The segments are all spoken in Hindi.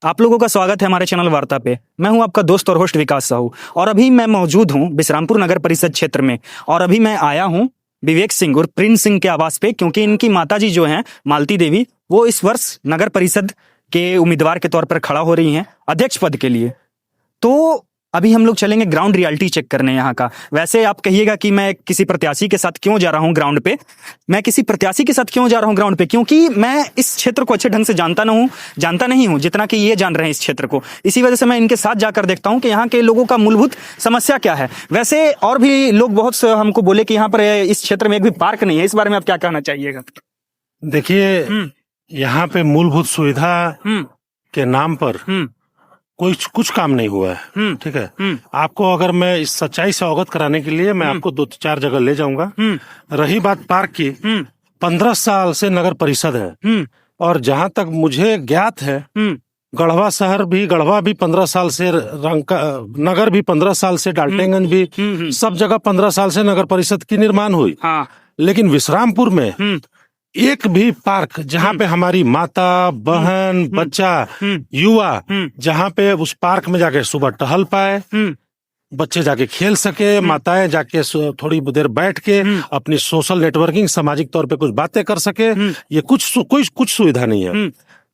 आप लोगों का स्वागत है हमारे चैनल वार्ता पे। मैं हूं आपका दोस्त और होस्ट विकास साहू और अभी मैं मौजूद हूं बिश्रामपुर नगर परिषद क्षेत्र में। और अभी मैं आया हूं विवेक सिंह और प्रिंस सिंह के आवास पे, क्योंकि इनकी माताजी जो हैं मालती देवी, वो इस वर्ष नगर परिषद के उम्मीदवार के तौर पर खड़ा हो रही हैं अध्यक्ष पद के लिए। तो अभी हम लोग चलेंगे ग्राउंड रियलिटी चेक करने यहाँ का। वैसे आप कहिएगा कि मैं किसी प्रत्याशी के साथ क्यों जा रहा हूँ ग्राउंड पे। मैं किसी प्रत्याशी के साथ क्यों जा रहा हूँ ग्राउंड पे, क्योंकि मैं इस क्षेत्र को अच्छे ढंग से जानता नहीं हूँ जितना कि ये जान रहे हैं इस क्षेत्र को। इसी वजह से मैं इनके साथ जाकर देखता हूँ कि यहाँ के लोगों का मूलभूत समस्या क्या है। वैसे और भी लोग बहुत से हमको बोले कि यहाँ पर इस क्षेत्र में एक भी पार्क नहीं है। इस बारे में आप क्या कहना चाहिएगा? देखिए, यहाँ पे मूलभूत सुविधा के नाम पर कुछ काम नहीं हुआ है। ठीक है, आपको अगर मैं इस सच्चाई से अवगत कराने के लिए मैं आपको 2-4 जगह ले जाऊंगा। रही बात पार्क की, 15 साल से नगर परिषद है और जहां तक मुझे ज्ञात है गढ़वा भी 15 साल से, नगर भी 15 साल से, डाल्टनगंज भी, सब जगह 15 साल से नगर परिषद की निर्माण हुई। लेकिन विश्रामपुर में एक भी पार्क जहाँ पे हमारी माता, बहन, बच्चा, युवा जहाँ पे उस पार्क में जाके सुबह टहल पाए, बच्चे जाके खेल सके, माताएं जाके थोड़ी देर बैठ के अपनी सोशल नेटवर्किंग, सामाजिक तौर पे कुछ बातें कर सके, ये कुछ सुविधा नहीं है।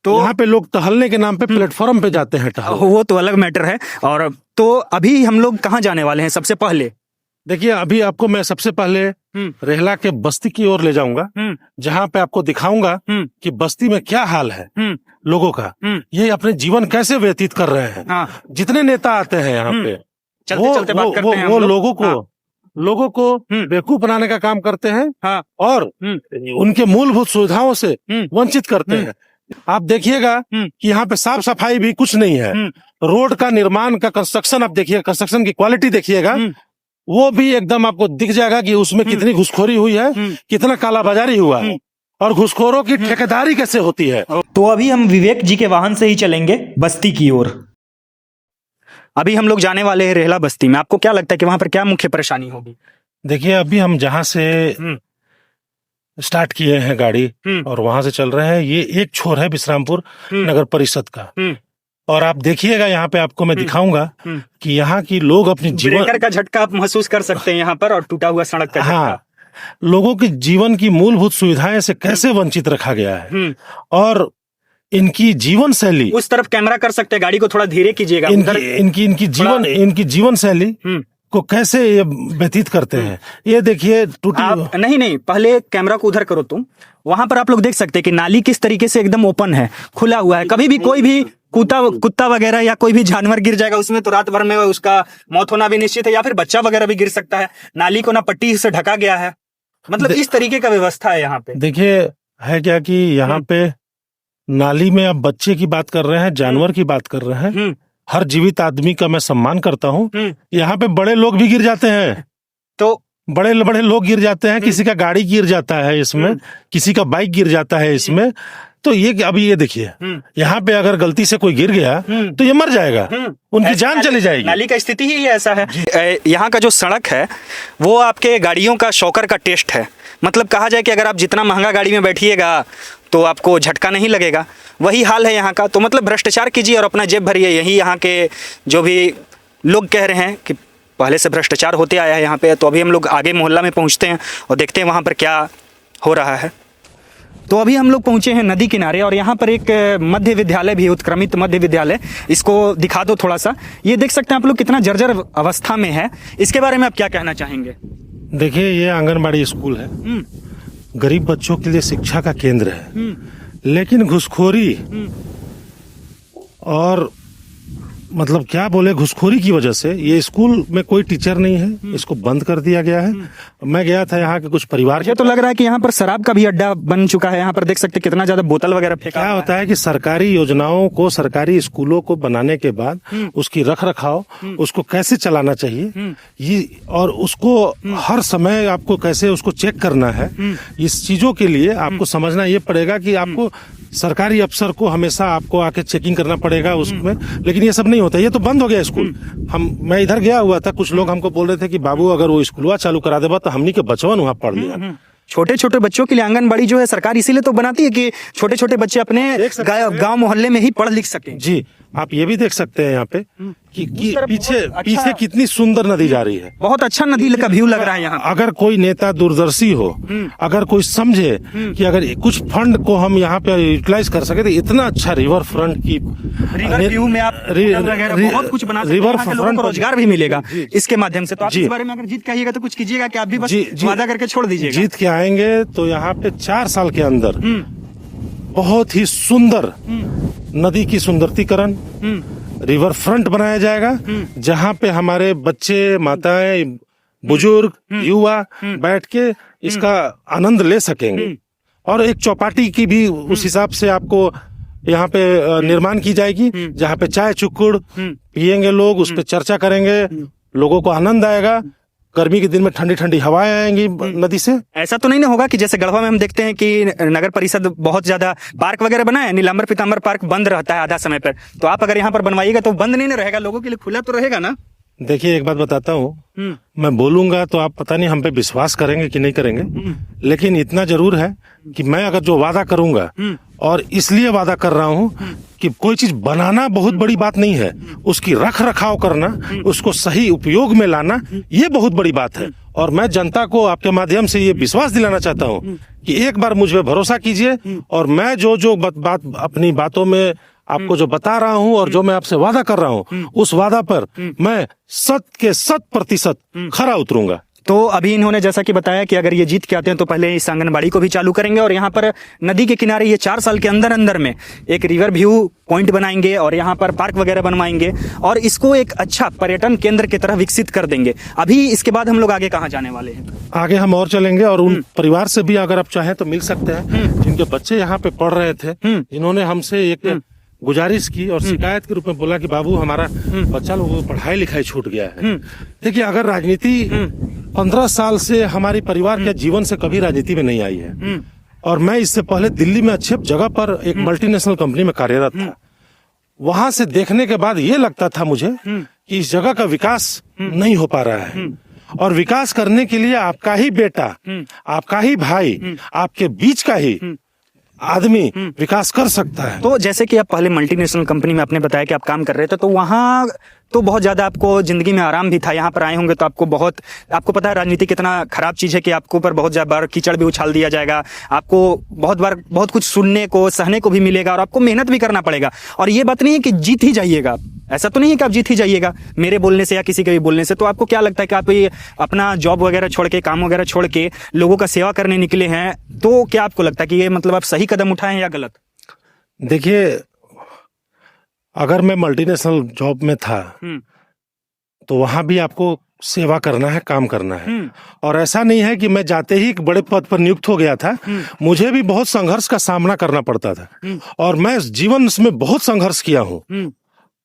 तो यहाँ पे लोग टहलने के नाम पे प्लेटफॉर्म पे जाते हैं टहल, वो तो अलग मैटर है। और तो अभी हम लोग कहाँ जाने वाले हैं? सबसे पहले देखिए, अभी आपको मैं सबसे पहले रेहला के बस्ती की ओर ले जाऊंगा, जहाँ पे आपको दिखाऊंगा कि बस्ती में क्या हाल है लोगों का, ये अपने जीवन कैसे व्यतीत कर रहे हैं। जितने नेता आते हैं यहाँ पे चलते बात करते हैं, वो लोगों को बेवकूफ बनाने का काम करते हैं और उनके मूलभूत सुविधाओं से वंचित करते हैं। आप देखिएगा कि यहाँ पे साफ सफाई भी कुछ नहीं है। रोड का निर्माण का कंस्ट्रक्शन आप देखिए, कंस्ट्रक्शन की क्वालिटी देखिएगा, वो भी एकदम आपको दिख जाएगा कि उसमें कितनी घुसखोरी हुई है, कितना कालाबाजारी हुआ है और घुसखोरों की ठेकेदारी कैसे होती है। तो अभी हम विवेक जी के वाहन से ही चलेंगे बस्ती की ओर। अभी हम लोग जाने वाले हैं रेहला बस्ती में। आपको क्या लगता है कि वहां पर क्या मुख्य परेशानी होगी? देखिए, अभी हम जहां से स्टार्ट किए हैं गाड़ी और वहां से चल रहे हैं, ये एक छोर है विश्रामपुर नगर परिषद का। और आप देखिएगा, यहाँ पे आपको मैं दिखाऊंगा कि यहाँ की लोग अपनी जीवन का झटका आप महसूस कर सकते हैं यहाँ पर, और टूटा हुआ सड़क का झटका। लोगों की जीवन की मूलभूत सुविधाएं से कैसे वंचित रखा गया है और इनकी जीवन शैली। उस तरफ कैमरा कर सकते हैं, गाड़ी को थोड़ा धीरे कीजिएगा। इनकी जीवन शैली को कैसे ये व्यतीत करते हैं, ये देखिए। टूटी नहीं, पहले कैमरा को उधर करो तुम। वहां पर आप लोग देख सकते हैं कि नाली किस तरीके से एकदम ओपन है, खुला हुआ है। कभी भी कोई भी कुत्ता वगैरह या कोई भी जानवर गिर जाएगा उसमें, तो रात भर में उसका मौत होना भी निश्चित है, या फिर बच्चा वगैरह भी गिर सकता है। नाली को ना पट्टी से ढका गया है, मतलब इस तरीके का व्यवस्था है यहाँ पे। देखिए, है क्या कि यहाँ पे नाली में आप बच्चे की बात कर रहे हैं, जानवर की बात कर रहे हैं। हर जीवित आदमी का मैं सम्मान करता हूँ। यहाँ पे बड़े लोग भी गिर जाते हैं, तो बड़े लोग गिर जाते हैं। किसी का गाड़ी गिर जाता है इसमें, किसी का बाइक गिर जाता है इसमें। तो ये अभी ये देखिए, यहाँ पे अगर गलती से कोई गिर गया तो ये मर जाएगा, उनकी जान चली जाएगी। नाली का स्थिति ही ऐसा है। यहाँ का जो सड़क है वो आपके गाड़ियों का शॉकर का टेस्ट है। मतलब कहा जाए कि अगर आप जितना महंगा गाड़ी में बैठिएगा तो आपको झटका नहीं लगेगा, वही हाल है यहाँ का। तो मतलब भ्रष्टाचार कीजिए और अपना जेब भरिए। यही यहाँ के जो भी लोग कह रहे हैं कि पहले से भ्रष्टाचार होते आया है यहाँ पे। तो अभी हम लोग आगे मोहल्ला में पहुँचते हैं और देखते हैं वहाँ पर क्या हो रहा है। तो अभी हम लोग पहुंचे हैं नदी किनारे, और यहाँ पर एक मध्य विद्यालय भी, उत्क्रमित मध्य विद्यालय। इसको दिखा दो थोड़ा सा। ये देख सकते हैं आप लोग कितना जर्जर अवस्था में है। इसके बारे में आप क्या कहना चाहेंगे? देखिए, ये आंगनबाड़ी स्कूल है, गरीब बच्चों के लिए शिक्षा का केंद्र है, लेकिन घुसखोरी और मतलब क्या बोले, घुसखोरी की वजह से ये स्कूल में कोई टीचर नहीं है, इसको बंद कर दिया गया है। मैं गया था यहाँ के कुछ परिवार के, तो लग रहा है कि यहाँ पर शराब का भी अड्डा बन चुका है। यहाँ पर देख सकते कितना ज्यादा बोतल वगैरह फेंका। क्या होता है कि सरकारी योजनाओं को, सरकारी स्कूलों को बनाने के बाद उसकी रख रखाव, उसको कैसे चलाना चाहिए, ये और उसको हर समय आपको कैसे उसको चेक करना है, इस चीजों के लिए आपको समझना ये पड़ेगा कि आपको सरकारी अफसर को हमेशा आपको आके चेकिंग करना पड़ेगा उसमें। लेकिन ये सब नहीं होता, ये तो बंद हो गया स्कूल। मैं इधर गया हुआ था, कुछ लोग हमको बोल रहे थे कि बाबू अगर वो स्कूलवा चालू करा देगा तो हमनी के बचवन वहां पढ़ लिया। छोटे छोटे बच्चों के लिए आंगनबाड़ी जो है सरकार इसीलिए तो बनाती है कि छोटे छोटे बच्चे अपने गांव मोहल्ले में ही पढ़ लिख सके। जी, आप ये भी देख सकते हैं यहाँ पे कि पीछे अच्छा, पीछे कितनी सुंदर नदी जा रही है। बहुत अच्छा नदी का व्यू लग रहा है यहाँ। अगर कोई नेता दूरदर्शी हो, अगर कोई समझे कि अगर कुछ फंड को हम यहाँ पे यूटिलाइज कर सके तो इतना अच्छा रिवर फ्रंट की रिवर व्यू में आप बहुत कुछ बना सकते हैं, रिवर यहाँ के लोगों को रोजगार भी मिलेगा इसके माध्यम से। तो आप जी। इस बारे में अगर जीत के आइएगा तो कुछ कीजिएगा कि आप भी बस वादा करके छोड़ दीजिएगा? जीत के आएंगे तो यहाँ पे 4 साल के अंदर बहुत ही सुंदर नदी की सुंदरतीकरण, रिवर फ्रंट बनाया जाएगा, जहाँ पे हमारे बच्चे, माताएं, बुजुर्ग, युवा बैठ के इसका आनंद ले सकेंगे। और एक चौपाटी की भी उस हिसाब से आपको यहाँ पे निर्माण की जाएगी, जहाँ पे चाय चुक्कुड़ पियेंगे लोग, उस पे चर्चा करेंगे, लोगों को आनंद आएगा। गर्मी के दिन में ठंडी ठंडी हवाएं आएंगी नदी से। ऐसा तो नहीं ना होगा कि जैसे गढ़वा में हम देखते हैं कि नगर परिषद बहुत ज्यादा पार्क वगैरह बनाए, नीलांबर पीतांबर पार्क बंद रहता है आधा समय पर, तो आप अगर यहाँ पर बनवाइएगा तो बंद नहीं ना रहेगा, लोगों के लिए खुला तो रहेगा ना? देखिए, एक बात बताता हूँ, मैं बोलूंगा तो आप पता नहीं हम पे विश्वास करेंगे कि नहीं करेंगे, लेकिन इतना जरूर है कि मैं अगर जो वादा करूंगा, और इसलिए वादा कर रहा हूँ कि कोई चीज बनाना बहुत बड़ी बात नहीं है, उसकी रख रखाव करना, उसको सही उपयोग में लाना, ये बहुत बड़ी बात है। और मैं जनता को आपके माध्यम से ये विश्वास दिलाना चाहता हूँ कि एक बार मुझ पे भरोसा कीजिए, और मैं जो बात अपनी बातों में आपको जो बता रहा हूँ और जो मैं आपसे वादा कर रहा हूँ, उस वादा पर मैं 100% खरा उतरूंगा। तो अभी इन्होंने जैसा कि बताया कि अगर ये जीत के आते हैं तो पहले इस आंगनबाड़ी को भी चालू करेंगे, और यहाँ पर नदी के किनारे ये 4 साल के अंदर अंदर में एक रिवर व्यू पॉइंट बनाएंगे, और यहाँ पर पार्क वगैरह बनवाएंगे, और इसको एक अच्छा पर्यटन केंद्र की तरह विकसित कर देंगे। अभी इसके बाद हम लोग आगे कहाँ जाने वाले हैं? आगे हम और चलेंगे, और उन परिवार से भी अगर आप चाहें तो मिल सकते हैं जिनके बच्चे यहाँ पे पढ़ रहे थे, जिन्होंने हमसे एक गुजारिश की और शिकायत के रूप में बोला कि बाबू हमारा बच्चा लोगों को पढ़ाई लिखाई छूट गया है। देखिए, अगर राजनीति 15 साल से हमारी परिवार के जीवन से कभी राजनीति में नहीं आई है, और मैं इससे पहले दिल्ली में अच्छे जगह पर एक मल्टीनेशनल कंपनी में कार्यरत था। वहां से देखने के बाद ये लगता था मुझे कि इस जगह का विकास नहीं हो पा रहा है, और विकास करने के लिए आपका ही बेटा, आपका ही भाई, आपके बीच का ही आदमी विकास कर सकता है। तो जैसे कि आप पहले मल्टीनेशनल कंपनी में आपने बताया कि आप काम कर रहे थे, तो वहाँ तो बहुत ज्यादा आपको जिंदगी में आराम भी था। यहाँ पर आए होंगे तो आपको पता है राजनीति कितना खराब चीज है, कि आपको ऊपर बहुत ज्यादा बार कीचड़ भी उछाल दिया जाएगा, आपको बहुत बार बहुत कुछ सुनने को सहने को भी मिलेगा, और आपको मेहनत भी करना पड़ेगा। और ये बात नहीं है कि जीत ही जाइएगा, ऐसा तो नहीं है कि आप जीत ही जाइएगा मेरे बोलने से या किसी के भी बोलने से। तो आपको क्या लगता है कि आप ये अपना जॉब वगैरह छोड़ के, काम वगैरह छोड़ के लोगों का सेवा करने निकले हैं, तो क्या आपको लगता है कि ये मतलब आप सही कदम उठाए हैं या गलत? देखिए, अगर मैं मल्टीनेशनल जॉब में था तो वहां भी आपको सेवा करना है, काम करना है, और ऐसा नहीं है कि मैं जाते ही एक बड़े पद पर नियुक्त हो गया था। मुझे भी बहुत संघर्ष का सामना करना पड़ता था, और मैं जीवन में बहुत संघर्ष किया हूँ।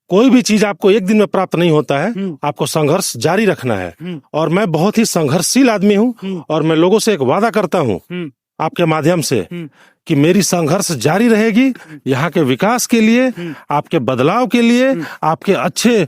कोई भी चीज आपको एक दिन में प्राप्त नहीं होता है, आपको संघर्ष जारी रखना है, और मैं बहुत ही संघर्षशील आदमी हूँ। और मैं लोगों से एक वादा करता हूँ आपके माध्यम से कि मेरी संघर्ष जारी रहेगी, यहाँ के विकास के लिए, आपके बदलाव के लिए, आपके अच्छे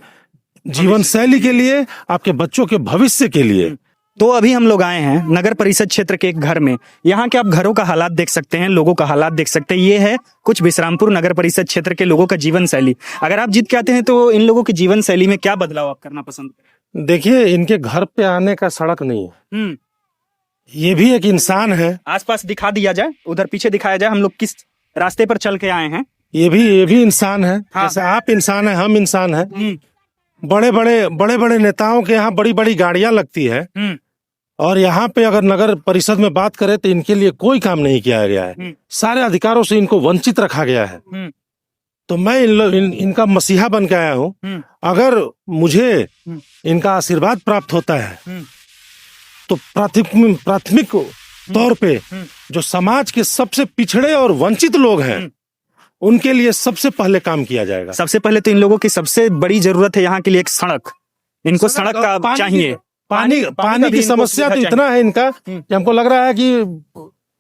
जीवन शैली के लिए, आपके बच्चों के भविष्य के लिए। तो अभी हम लोग आए हैं नगर परिषद क्षेत्र के एक घर में। यहाँ के आप घरों का हालात देख सकते हैं, लोगों का हालात देख सकते हैं। ये है कुछ विश्रामपुर नगर परिषद क्षेत्र के लोगों का जीवन शैली। अगर आप जीत के आते हैं तो इन लोगों की जीवन शैली में क्या बदलाव आप करना पसंद करें? देखिए, इनके घर पे आने का सड़क नहीं है, ये भी एक इंसान है। आसपास दिखा दिया जाए, उधर पीछे दिखाया जाए हम लोग किस रास्ते पर चल के आए हैं। ये भी इंसान है। हाँ। जैसे आप इंसान है, हम इंसान है। बड़े बड़े नेताओं के यहाँ बड़ी बड़ी गाड़ियां लगती है, और यहाँ पे अगर नगर परिषद में बात करें तो इनके लिए कोई काम नहीं किया गया है। सारे अधिकारों से इनको वंचित रखा गया है। तो मैं इनका मसीहा बन के आया हूँ। अगर मुझे इनका आशीर्वाद प्राप्त होता है तो प्राथमिक तौर पे जो समाज के सबसे पिछड़े और वंचित लोग हैं उनके लिए सबसे पहले काम किया जाएगा। सबसे पहले तो इन लोगों की सबसे बड़ी जरूरत है यहाँ के लिए एक सड़क। इनको सड़क का चाहिए। पानी की समस्या तो इतना है इनका कि हमको लग रहा है कि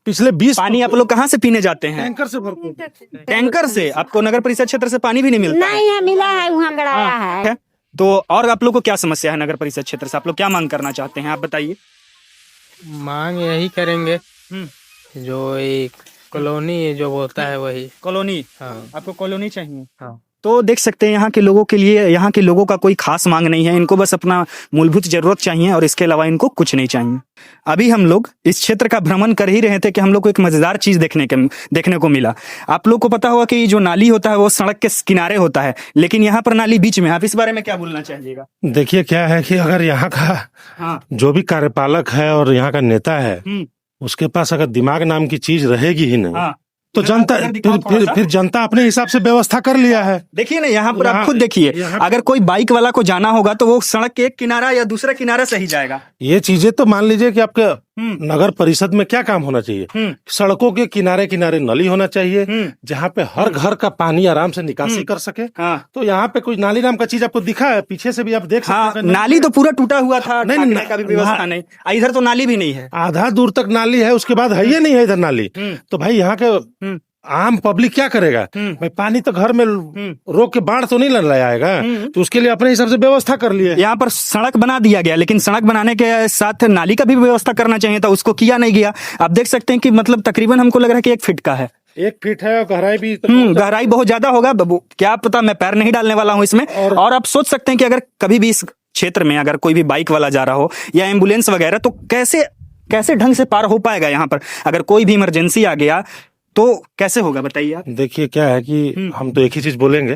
पिछले 20 पानी आप लोग कहाँ से पीने जाते हैं? टैंकर से भरपूर। टैंकर से? आपको नगर परिषद क्षेत्र से पानी भी नहीं मिलता? नहीं है, मिला है, वहाँ गड़ाया है। तो और आप लोग को क्या समस्या है नगर परिषद क्षेत्र से? आप लोग क्या मांग करना चाहते हैं, आप बताइए। मांग यही करेंगे जो एक कॉलोनी जो बोलता है वही। कॉलोनी, हाँ आपको कॉलोनी चाहिए। हाँ। तो देख सकते हैं यहाँ के लोगों के लिए, यहाँ के लोगों का कोई खास मांग नहीं है, इनको बस अपना मूलभूत जरूरत चाहिए और इसके अलावा इनको कुछ नहीं चाहिए। अभी हम लोग इस क्षेत्र का भ्रमण कर ही रहे थे कि हम लोग को एक मजेदार चीज देखने को मिला। आप लोग को पता होगा कि जो नाली होता है वो सड़क के किनारे होता है, लेकिन यहाँ पर नाली बीच में। आप इस बारे में क्या बोलना चाहिएगा? देखिए क्या है कि अगर यहाँ का हाँ। जो भी कार्यपालक है और यहाँ का नेता है, उसके पास अगर दिमाग नाम की चीज रहेगी ही नहीं, हाँ। तो जनता फिर जनता अपने हिसाब से व्यवस्था कर लिया है। देखिए ना, यहाँ पर आप खुद देखिए, अगर कोई बाइक वाला को जाना होगा तो वो सड़क के एक किनारा या दूसरा किनारा से ही जाएगा। ये चीजें तो मान लीजिए कि आपके नगर परिषद में क्या काम होना चाहिए, सड़कों के किनारे किनारे नली होना चाहिए, जहाँ पे हर घर का पानी आराम से निकासी कर सके। हाँ। तो यहाँ पे कोई नाली नाम का चीज आपको दिखा है? पीछे से भी आप देख सकते हैं। नाली तो पूरा टूटा हुआ था, नहीं, का भी व्यवस्था नहीं, इधर तो नाली भी नहीं है, आधा दूर तक नाली है, उसके बाद है ही नहीं है इधर नाली। तो भाई यहाँ के आम पब्लिक क्या करेगा भाई? पानी तो घर में रोक के बाढ़ तो नहीं ले आएगा, तो उसके लिए अपने हिसाब से व्यवस्था कर लिए। यहाँ पर सड़क बना दिया गया, लेकिन सड़क बनाने के साथ नाली का भी व्यवस्था करना चाहिए था, उसको किया नहीं गया। आप देख सकते हैं कि मतलब तकरीबन हमको लग रहा है कि 1 फीट का है। 1 फीट है और गहराई भी गहराई बहुत ज्यादा होगा, क्या पता, मैं पैर नहीं डालने वाला हूँ इसमें। और आप सोच सकते हैं कि अगर कभी भी इस क्षेत्र में अगर कोई भी बाइक वाला जा रहा हो या एम्बुलेंस वगैरह, तो कैसे ढंग से पार हो पाएगा यहाँ पर? अगर कोई भी इमरजेंसी आ गया तो कैसे होगा, बताइए आप। देखिए क्या है कि हम तो एक ही चीज बोलेंगे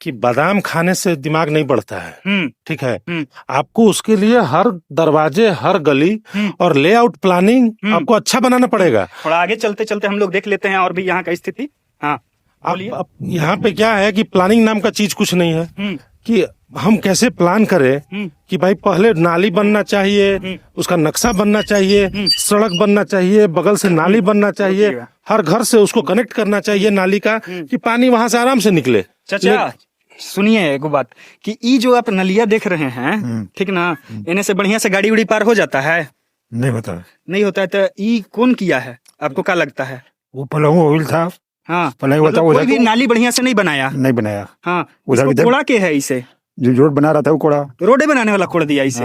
कि बादाम खाने से दिमाग नहीं बढ़ता है, ठीक है। आपको उसके लिए हर दरवाजे, हर गली और लेआउट प्लानिंग आपको अच्छा बनाना पड़ेगा। थोड़ा आगे चलते चलते हम लोग देख लेते हैं और भी यहाँ का स्थिति। हाँ, अब यहाँ पे क्या है कि प्लानिंग नाम का चीज कुछ नहीं है कि हम कैसे प्लान करें कि भाई पहले नाली बनना चाहिए, उसका नक्शा बनना चाहिए, सड़क बनना चाहिए, बगल से नाली बनना चाहिए, हर घर से उसको कनेक्ट करना चाहिए नाली का, कि पानी वहां से आराम से निकले। चाचा सुनिए एक बात, कि ये जो आप नलिया देख रहे हैं, ठीक ना, इन्हें से बढ़िया से गाड़ी उड़ी पार हो जाता है? नहीं होता, नहीं होता है। तो ये कौन किया है, आपको क्या लगता है? वो पलंग ऑयल था। हाँ, मतलब कोई भी नाली बढ़िया से नहीं बनाया। हाँ, उधर कोड़ा के है इसे, जो रोड बना रहा था वो कोड़ा, रोडे बनाने वाला कोड़ दिया इसे।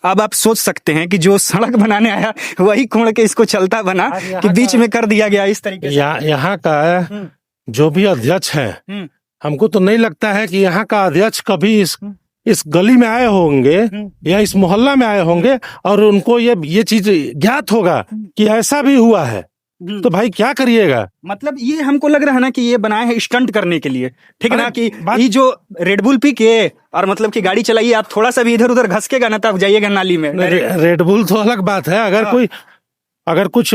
अब आप सोच सकते हैं कि जो सड़क बनाने आया वही कोड़ के इसको चलता बना कि बीच में कर दिया गया इस तरीके से। यहाँ का जो भी अध्यक्ष है, हमको तो नहीं लगता है कि यहाँ का अध्यक्ष कभी इस गली में आए होंगे या इस मोहल्ला में आए होंगे और उनको ये चीज ज्ञात होगा कि ऐसा भी हुआ है। तो भाई क्या करिएगा? मतलब ये हमको लग रहा है ना कि ये बनाए हैं स्टंट करने के लिए, ठीक है ना, कि ये जो रेडबुल पी के और मतलब कि गाड़ी चलाइए, आप थोड़ा सा भी इधर उधर घसकेगा ना तब जाइएगा नाली में। रेडबुल तो अलग बात है, अगर कुछ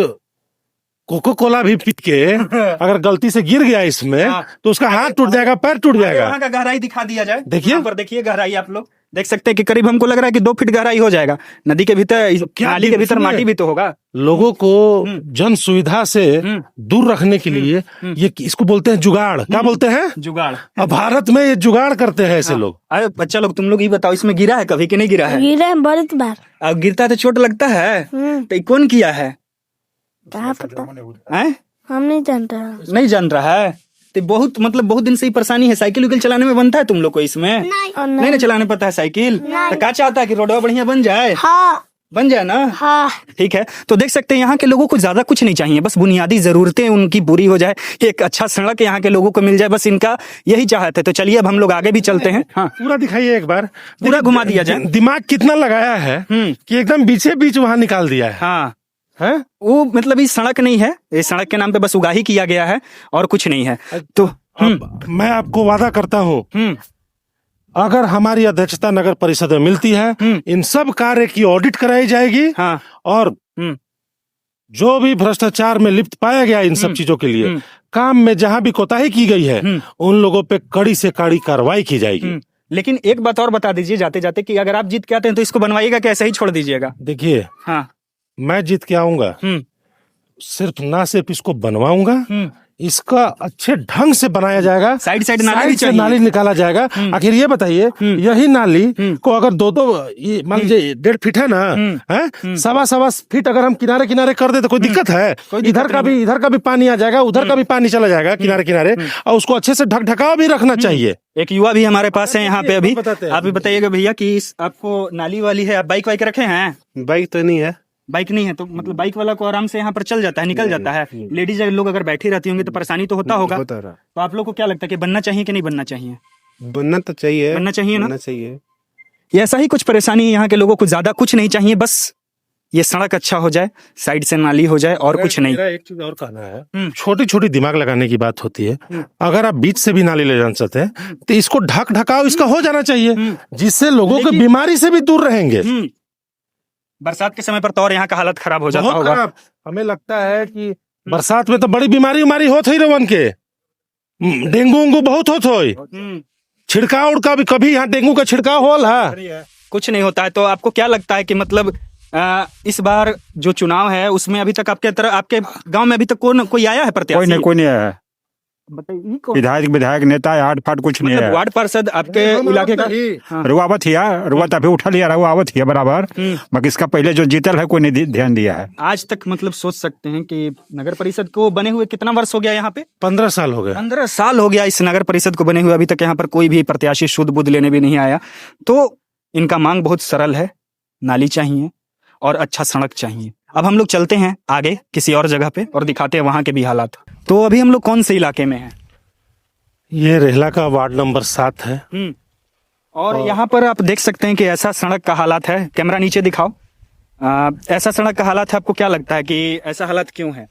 कोको कोला भी पी के अगर गलती से गिर गया इसमें, तो उसका हाथ टूट जाएगा, पैर टूट जाएगा। यहाँ का गहराई दिखा दिया जाए, देखिए पर देखिए गहराई, आप लोग देख सकते हैं कि करीब हमको लग रहा है कि 2 फीट गहराई हो जाएगा। नदी के भीतर, नाली के भीतर माटी भी तो होगा। लोगों को जन सुविधा से दूर रखने के लिए ये इसको बोलते हैं जुगाड़। क्या बोलते हैं? जुगाड़। अब भारत में ये जुगाड़ करते हैं ऐसे लोग। अरे बच्चा लोग, तुम लोग ये बताओ, इसमें गिरा है कभी कि नहीं गिरा है? गिरा है बहुत बार। अब गिरता है तो चोट लगता है, तो कौन किया है? क्या पता, हैं? हम नहीं जानते। नहीं जान रहा है तो बहुत दिन से ही परेशानी है। साइकिल उइकिल चलाने में बनता है तुम लोग को इसमें? नहीं ना चलाने पता है साइकिल। तो क्या चाहता है कि रोडवा बढ़िया बन जाए? हाँ, बन जाए ना। हाँ। ठीक है, तो देख सकते हैं यहाँ के लोगों को ज्यादा कुछ नहीं चाहिए, बस बुनियादी जरूरतें उनकी पूरी हो जाए, एक अच्छा सड़क यहाँ के लोगों को मिल जाए, बस इनका यही चाहत है। तो चलिए अब हम लोग आगे भी चलते हैं। हाँ, पूरा दिखाइए एक बार, पूरा घुमा दिया जाए। दिमाग कितना लगाया है कि एकदम बीचे बीच वहां निकाल दिया है। हाँ है? वो मतलब ये सड़क नहीं है, ये सड़क के नाम पे बस उगाही किया गया है और कुछ नहीं है। तो मैं आपको वादा करता हूँ, अगर हमारी अध्यक्षता नगर परिषद में मिलती है, इन सब कार्य की ऑडिट कराई जाएगी। हाँ। और जो भी भ्रष्टाचार में लिप्त पाया गया इन सब चीजों के लिए, काम में जहां भी कोताही की गई है, उन लोगों पे कड़ी से कड़ी कार्रवाई की जाएगी। लेकिन एक बात और बता दीजिए जाते जाते, कि अगर आप जीत के आते हैं तो इसको बनवाइएगा कि ऐसे ही छोड़ दीजिएगा? देखिए, हाँ, मैं जीत के आऊंगा, सिर्फ इसको बनवाऊंगा, इसका अच्छे ढंग से बनाया जाएगा, साइड नाली से नाली निकाला जाएगा। आखिर ये बताइए, यही नाली को अगर दो मान लीजिए 1.5 फीट है ना, है 1.25 फीट अगर हम किनारे किनारे कर दे तो कोई दिक्कत है? इधर का भी पानी आ जाएगा, उधर का भी पानी चला जाएगा किनारे किनारे, और उसको अच्छे से ढकाव भी रखना चाहिए। एक युवा भी हमारे पास है यहाँ पे अभी, आप भी बताइएगा भैया कि आपको नाली वाली है, आप बाइक वाइक रखे हैं? बाइक तो नहीं है। बाइक नहीं है तो मतलब बाइक वाला को आराम से यहाँ पर चल जाता है, निकल जाता है। लेडीज लोग अगर बैठी रहती होंगी तो परेशानी तो होता होगा। होता रहा। तो आप लोग को क्या लगता है कि बनना चाहिए कि नहीं बनना चाहिए? बनना तो चाहिए, बनना चाहिए ना? बनना चाहिए। ये ऐसा ही कुछ परेशानी है यहाँ के लोगों को, ज्यादा कुछ नहीं चाहिए, बस ये सड़क अच्छा हो जाए, साइड से नाली हो जाए और कुछ नहीं। मेरा एक चीज और कहना है, छोटी छोटी दिमाग लगाने की बात होती है। अगर आप बीच से भी नाली ले जाना चाहते हैं तो इसको ढकाओ, इसका हो जाना चाहिए, जिससे लोगों को बीमारी से भी दूर रहेंगे। बरसात के समय पर तो और यहाँ का हालत खराब हो जाता बहुत होगा। खराब। हमें लगता है कि बरसात में तो बड़ी बीमारी होत ही रवन के, डेंगू उंगू बहुत होत हो। छिड़काव उड़का भी कभी यहाँ डेंगू का छिड़काव होल है? कुछ नहीं होता है। तो आपको क्या लगता है कि मतलब इस बार जो चुनाव है उसमें अभी तक आपके गांव में अभी तक कोई आया है प्रत्याशी? कोई नहीं आया। बताइए कौन? विधायक नेता हाट फाट कुछ नहीं मतलब है। वार्ड पार्षद आपके इलाके का? हाँ। रुआवत हिया, रुआ तभी उठा लिया, रुआवत हिया बराबर। बाकी इसका पहले जो जीतल है कोई नहीं ध्यान दिया है। आज तक मतलब सोच सकते हैं कि नगर परिषद को बने हुए कितना वर्ष हो गया यहाँ पे? 15 साल हो गए। 15 साल हो गया इस नगर परिषद को बने हुए, अभी तक यहाँ पर कोई भी प्रत्याशी शुद्ध बुद्ध लेने भी नहीं आया। तो इनका मांग बहुत सरल है, नाली चाहिए और अच्छा सड़क चाहिए। अब हम लोग चलते हैं आगे किसी और जगह पे और दिखाते हैं वहां के भी हालात। तो अभी हम लोग कौन से इलाके में हैं? ये रेहला का वार्ड नंबर 7 है। और यहाँ पर आप देख सकते हैं कि ऐसा सड़क का हालात है। कैमरा नीचे दिखाओ। ऐसा सड़क का हालात है। आपको क्या लगता है कि ऐसा हालात क्यों है?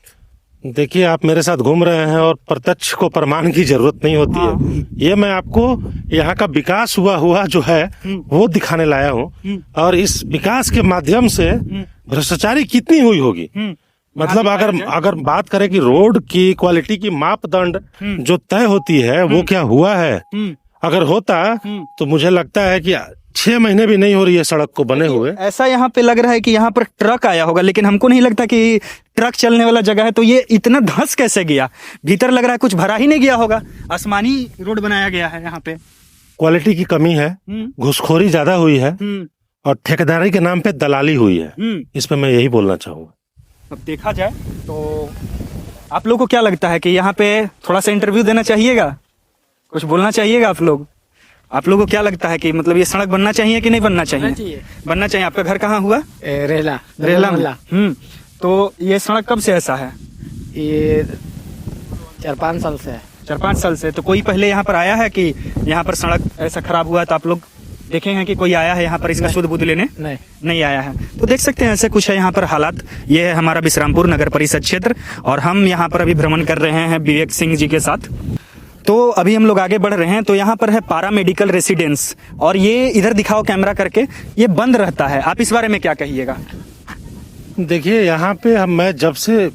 देखिए, आप मेरे साथ घूम रहे हैं और प्रत्यक्ष को प्रमाण की जरूरत नहीं होती है। ये मैं आपको यहाँ का विकास हुआ जो है वो दिखाने लाया हूँ। और इस विकास के माध्यम से भ्रष्टाचारी कितनी हुई होगी। मतलब अगर बात करें कि रोड की क्वालिटी की मापदंड जो तय होती है वो क्या हुआ है, अगर होता तो मुझे लगता है कि 6 महीने भी नहीं हो रही है सड़क को बने हुए। ऐसा यहाँ पे लग रहा है कि यहाँ पर ट्रक आया होगा, लेकिन हमको नहीं लगता कि ट्रक चलने वाला जगह है। तो ये इतना धंस कैसे गया? भीतर लग रहा है कुछ भरा ही नहीं गया होगा, आसमानी रोड बनाया गया है यहाँ पे। क्वालिटी की कमी है, घुसखोरी ज्यादा हुई है और ठेकेदारी के नाम पे दलाली हुई है। इस पे मैं यही बोलना चाहूंगा। अब देखा जाए तो आप लोग को क्या लगता है कि यहाँ पे थोड़ा सा इंटरव्यू देना चाहिएगा, कुछ बोलना चाहिएगा आप लोग? आप लोगों को क्या लगता है कि मतलब ये सड़क बनना चाहिए कि नहीं बनना चाहिए? बनना चाहिए। आपका घर कहाँ हुआ? रेला में। तो ये सड़क कब से ऐसा है? ये 4-5 साल से है। 4-5 साल से। तो कोई पहले यहाँ पर आया है कि यहाँ पर सड़क ऐसा खराब हुआ? तो आप लोग देखे हैं कि कोई आया है यहाँ पर इसका शुद्ध बुद्ध लेने? नहीं आया है। तो देख सकते हैं ऐसे कुछ है यहाँ पर हालात। ये है हमारा बिश्रामपुर नगर परिषद क्षेत्र और हम यहाँ पर अभी भ्रमण कर रहे हैं विवेक सिंह जी के साथ। तो अभी हम लोग आगे बढ़ रहे हैं। तो यहाँ पर है पारा मेडिकल रेसिडेंस और ये इधर दिखाओ कैमरा करके, ये बंद रहता है। आप इस बारे में क्या कहिएगा? देखिए, यहाँ पे मैं जब से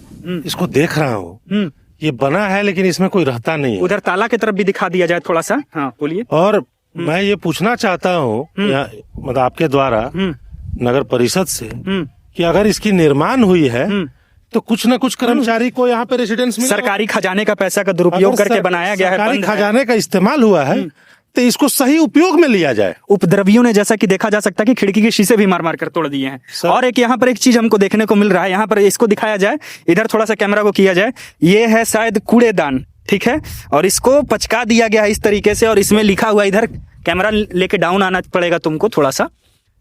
इसको देख रहा हूँ, ये बना है लेकिन इसमें कोई रहता नहीं है। उधर ताला की तरफ भी दिखा दिया जाए थोड़ा सा। हाँ बोलिए। और मैं ये पूछना चाहता हूँ मतलब आपके द्वारा नगर परिषद से कि अगर इसकी निर्माण हुई है तो कुछ न कुछ कर्मचारी को यहाँ पे रेसिडेंस मिले। सरकारी खजाने का पैसा का दुरुपयोग करके बनाया गया है, सरकारी खजाने का इस्तेमाल हुआ है तो इसको सही उपयोग में लिया जाए। उपद्रवियों ने जैसा कि देखा जा सकता है कि खिड़की के शीशे भी मार मार कर तोड़ दिए हैं। और एक यहाँ पर एक चीज हमको देखने को मिल रहा है, यहाँ पर इसको दिखाया जाए, इधर थोड़ा सा कैमरा को किया जाए। ये है शायद कूड़ेदान, ठीक है, और इसको पचका दिया गया है इस तरीके से और इसमें लिखा हुआ, इधर कैमरा लेके डाउन आना पड़ेगा तुमको थोड़ा सा,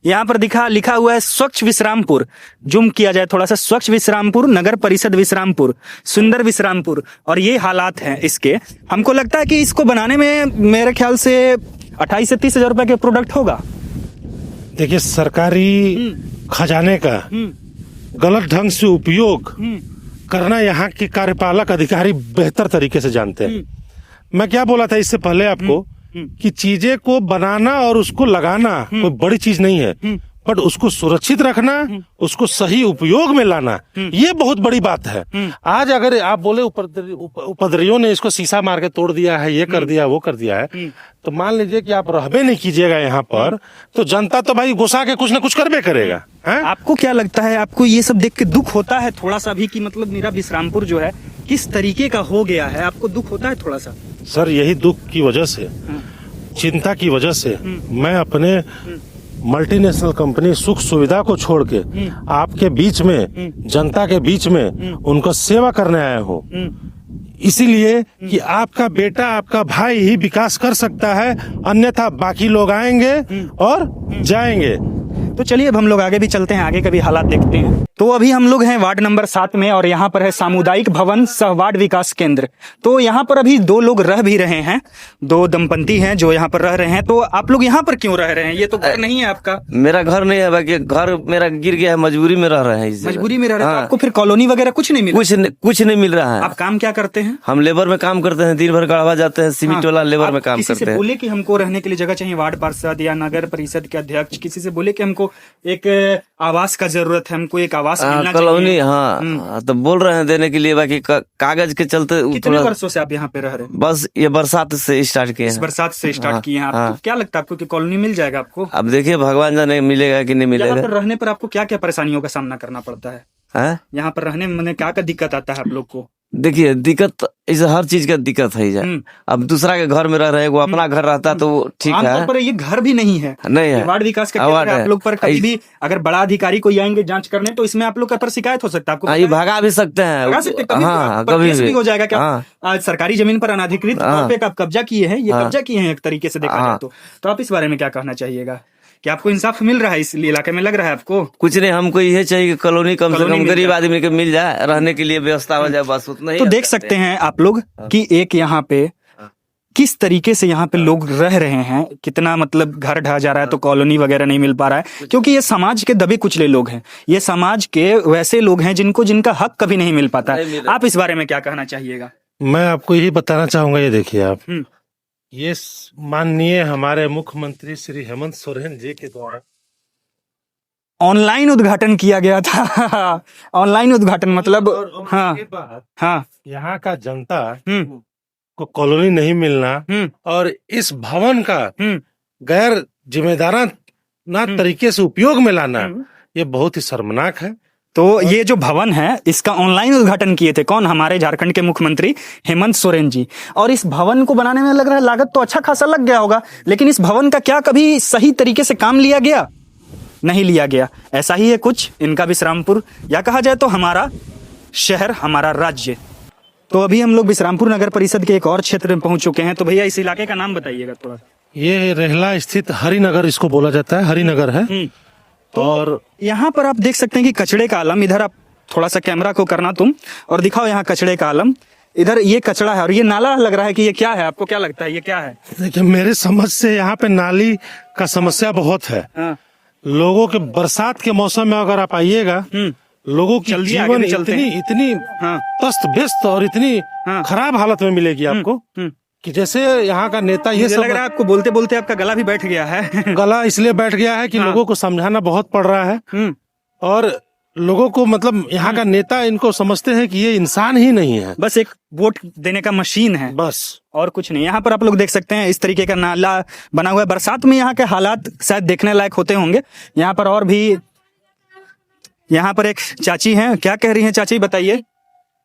यहाँ पर लिखा हुआ है स्वच्छ विश्रामपुर। जूम किया जाए थोड़ा सा, स्वच्छ विश्रामपुर, नगर परिषद विश्रामपुर, सुंदर विश्रामपुर। और ये हालात हैं इसके। हमको लगता है कि इसको बनाने में मेरे ख्याल से 28 से 30 हजार रुपए के प्रोडक्ट होगा। देखिए, सरकारी खजाने का गलत ढंग से उपयोग करना यहाँ के कार्यपालक अधिकारी बेहतर तरीके से जानते हैं। मैं क्या बोला था इससे पहले आपको कि चीजें को बनाना और उसको लगाना कोई बड़ी चीज नहीं है, बट उसको सुरक्षित रखना, उसको सही उपयोग में लाना, ये बहुत बड़ी बात है। आज अगर आप बोले उपद्रवियों ने इसको शीशा मार के तोड़ दिया है, ये कर दिया, वो कर दिया है, तो मान लीजिए कि आप रहबे नहीं कीजिएगा यहाँ पर, तो जनता तो भाई गुस्सा के कुछ न कुछ करबे करेगा। आपको क्या लगता है, आपको ये सब देख के दुख होता है थोड़ा सा भी कि मतलब मेरा विश्रामपुर जो है किस तरीके का हो गया है? आपको दुख होता है थोड़ा सा? सर, यही दुख की वजह से, चिंता की वजह से मैं अपने मल्टीनेशनल कंपनी सुख सुविधा को छोड़ के आपके बीच में, जनता के बीच में उनको सेवा करने आया हूँ। इसीलिए कि आपका बेटा, आपका भाई ही विकास कर सकता है, अन्यथा बाकी लोग आएंगे और जाएंगे। तो चलिए अब हम लोग आगे भी चलते हैं, आगे का भी हालात देखते हैं। तो अभी हम लोग हैं वार्ड नंबर 7 में और यहाँ पर है सामुदायिक भवन सह वार्ड विकास केंद्र। तो यहाँ पर अभी 2 लोग रह भी रहे हैं, 2 दंपति हैं जो यहाँ पर रह रहे हैं। तो आप लोग यहाँ पर क्यों रह रहे हैं? ये तो घर नहीं है आपका। मेरा घर नहीं है, बाकी घर मेरा गिर गया है, मजबूरी में रह रहे हैं इस जगह। मजबूरी में रह रहे हैं। तो हाँ। आपको फिर कॉलोनी वगैरह कुछ नहीं मिला? कुछ नहीं मिल रहा है। आप काम क्या करते हैं? हम लेबर में काम करते हैं, दिन भर गढ़वा जाते हैं, सीमेंट वाला लेबर आप में काम किसी करते से हैं। बोले कि हमको रहने के लिए जगह चाहिए, वार्ड पार्षद या नगर परिषद के अध्यक्ष, किसी से बोले कि हमको एक आवास का जरूरत है, हमको एक आवास मिलना कॉलोनी, चाहिए? हाँ, तो बोल रहे हैं देने के लिए, बाकी कागज के चलते कितने थोड़ा। वर्षों से आप यहाँ पे रह रहे हैं? बस ये बरसात से स्टार्ट किए इस हैं। बरसात से स्टार्ट हाँ, किए हैं। आपको हाँ। क्या लगता है आपको कि कॉलोनी मिल जाएगा आपको? अब देखिए भगवान जाने मिलेगा कि नहीं यहाँ पर मिलेगा। रहने पर आपको क्या क्या परेशानियों का सामना करना पड़ता है? हैं? यहाँ पर रहने में क्या क्या दिक्कत आता है आप लोग को? देखिए दिक्कत इस हर चीज का दिक्कत है जाए। अब दूसरा के घर में रह रहे, वो अपना घर रहता तो वो ठीक आमतौर है। पर ये घर भी नहीं है, नहीं है। वार्ड विकास का वार्ड केंद्र है। है। आप लोग पर कभी भी अगर बड़ा अधिकारी कोई आएंगे जांच करने तो इसमें आप लोग का पर शिकायत हो सकता है। आपको हाँ, ये भगा भी सकते हैं। भगा सकते हैं, कभी भी हाँ, आप पर कभी केस भी हो जाएगा। क्या हाँ। आज सरकारी जमीन पर अनाधिकृत तौर पे आप कब्जा किए हैं, ये कब्जा किए हैं एक तरीके से देखा जाए तो आप इस बारे में क्या कहना चाहिएगा? कि आपको इंसाफ मिल रहा है इस इलाके में, लग रहा है आपको? कुछ नहीं, हमको ये चाहिए कि कॉलोनी कम से कॉलोनी कम मिल गरीब जाए। आदमी के मिल जाए, रहने के लिए व्यवस्था हो जाए, बस उतना ही। तो देख सकते हैं आप लोग कि एक यहाँ पे किस तरीके से यहाँ पे लोग रह रहे हैं, कितना मतलब घर ढह जा रहा है तो कॉलोनी वगैरह नहीं मिल पा रहा है, क्योंकि ये समाज के दबे कुचले लोग हैं, ये समाज के वैसे लोग हैं जिनका हक कभी नहीं मिल पाता है। आप इस बारे में क्या कहना चाहिएगा? मैं आपको यही बताना चाहूंगा, ये देखिए आप, ये माननीय हमारे मुख्यमंत्री श्री हेमंत सोरेन जी के द्वारा ऑनलाइन उद्घाटन किया गया था। ऑनलाइन उद्घाटन मतलब हाँ हाँ यहाँ का जनता को कॉलोनी नहीं मिलना और इस भवन का गैर जिम्मेदाराना तरीके से उपयोग में लाना, ये बहुत ही शर्मनाक है। तो ये जो भवन है इसका ऑनलाइन उद्घाटन किए थे कौन? हमारे झारखंड के मुख्यमंत्री हेमंत सोरेन जी। और इस भवन को बनाने में लग रहा है लागत तो अच्छा खासा लग गया होगा, लेकिन इस भवन का क्या कभी सही तरीके से काम लिया गया? नहीं लिया गया। ऐसा ही है कुछ इनका विश्रामपुर, या कहा जाए तो हमारा शहर, हमारा राज्य। तो अभी हम लोग विश्रामपुर नगर परिषद के एक और क्षेत्र में पहुंच चुके हैं। तो भैया इस इलाके का नाम बताइएगा थोड़ा। ये रेहला स्थित हरिनगर इसको बोला जाता है, हरिनगर है। तो और यहाँ पर आप देख सकते हैं कि कचड़े का आलम, इधर आप थोड़ा सा कैमरा को करना तुम और दिखाओ यहाँ कचड़े का आलम, इधर ये कचड़ा है और ये नाला लग रहा है कि ये क्या है? आपको क्या लगता है ये क्या है? देखिए मेरे समझ से यहाँ पे नाली का समस्या बहुत है। हाँ। लोगों के बरसात के मौसम में अगर आप आइएगा, लोगों की जल्दी आगे जीवन भी चलते इतनी हाँ। तस्त व्यस्त और इतनी हाँ। खराब हालत में मिलेगी आपको कि जैसे यहाँ का नेता ये मुझे सब लग रहा है आपको बोलते बोलते आपका गला भी बैठ गया है। गला इसलिए बैठ गया है कि लोगों को समझाना बहुत पड़ रहा है और लोगों को मतलब यहाँ का नेता इनको समझते हैं कि ये इंसान ही नहीं है, बस एक वोट देने का मशीन है, बस और कुछ नहीं। यहाँ पर आप लोग देख सकते हैं इस तरीके का नाला बना हुआ है। बरसात में यहाँ के हालात शायद देखने लायक होते होंगे। यहाँ पर और भी, यहाँ पर एक चाची हैं, क्या कह रही हैं चाची बताइए?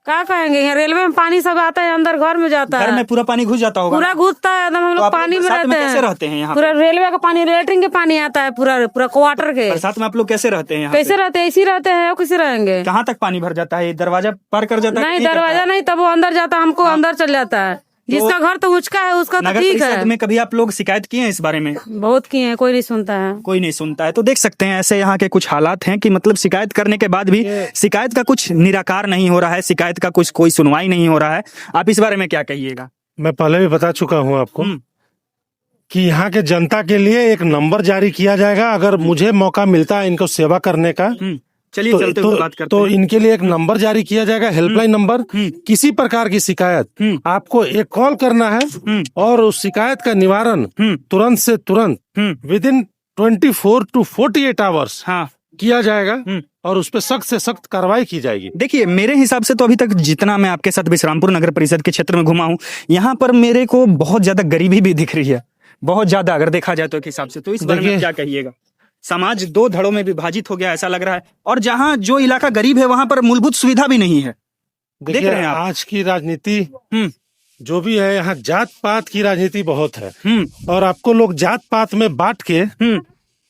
क्या कहेंगे, यहाँ रेलवे में पानी सब आता है, अंदर घर में जाता घर है, में पूरा पानी घुस जाता होगा, पूरा घुसता है एकदम। हम तो लोग आप पानी में बरसात में रहते कैसे हैं, रहते हैं यहाँ पूरा रेलवे का पानी, लेटरिन के पानी आता है, पूरा पूरा क्वार्टर के। बरसात में आप लोग कैसे रहते हैं यहाँ कैसे पे? रहते हैं? इसी रहते हैं, कैसे रहेंगे? कहाँ तक पानी भर जाता है? ये दरवाजा पार कर जाता है? नहीं, कि नहीं दरवाजा करता नहीं, तब वो अंदर जाता है, हमको अंदर चल जाता है। जिसका घर तो ऊंचा है उसका तो नगर ठीक परिषद है। में कभी आप लोग शिकायत किए हैं इस बारे में? बहुत किए हैं, कोई नहीं सुनता है। कोई नहीं सुनता है। तो देख सकते हैं ऐसे यहाँ के कुछ हालात हैं कि मतलब शिकायत करने के बाद भी शिकायत का कुछ निराकार नहीं हो रहा है, शिकायत का कुछ कोई सुनवाई नहीं हो रहा है। आप इस बारे में क्या कहिएगा? मैं पहले भी बता चुका हूँ आपको कि यहाँ के जनता के लिए एक नंबर जारी किया जाएगा। अगर मुझे मौका मिलता है इनको सेवा करने का, चलिए चलते हुए बात करते तो हैं। इनके लिए एक नंबर जारी किया जाएगा, हेल्पलाइन नंबर। किसी प्रकार की शिकायत आपको एक कॉल करना है और उस शिकायत का निवारण तुरंत से तुरंत विदिन 24 to 48 आवर्स हाँ किया जाएगा और उस पर सख्त से सख्त कार्रवाई की जाएगी। देखिए मेरे हिसाब से तो अभी तक जितना मैं आपके साथ विश्रामपुर नगर परिषद के क्षेत्र में घुमा हूँ, यहाँ पर मेरे को बहुत ज्यादा गरीबी भी दिख रही है, बहुत ज्यादा अगर देखा जाए तो एक हिसाब से। तो इस बारे में क्या कहिएगा? समाज दो धड़ों में विभाजित हो गया ऐसा लग रहा है, और जहाँ जो इलाका गरीब है वहां पर मूलभूत सुविधा भी नहीं है। देख देखिए रहे हैं आप आज की राजनीति जो भी है, यहाँ जात पात की राजनीति बहुत है और आपको लोग जात पात में बांट के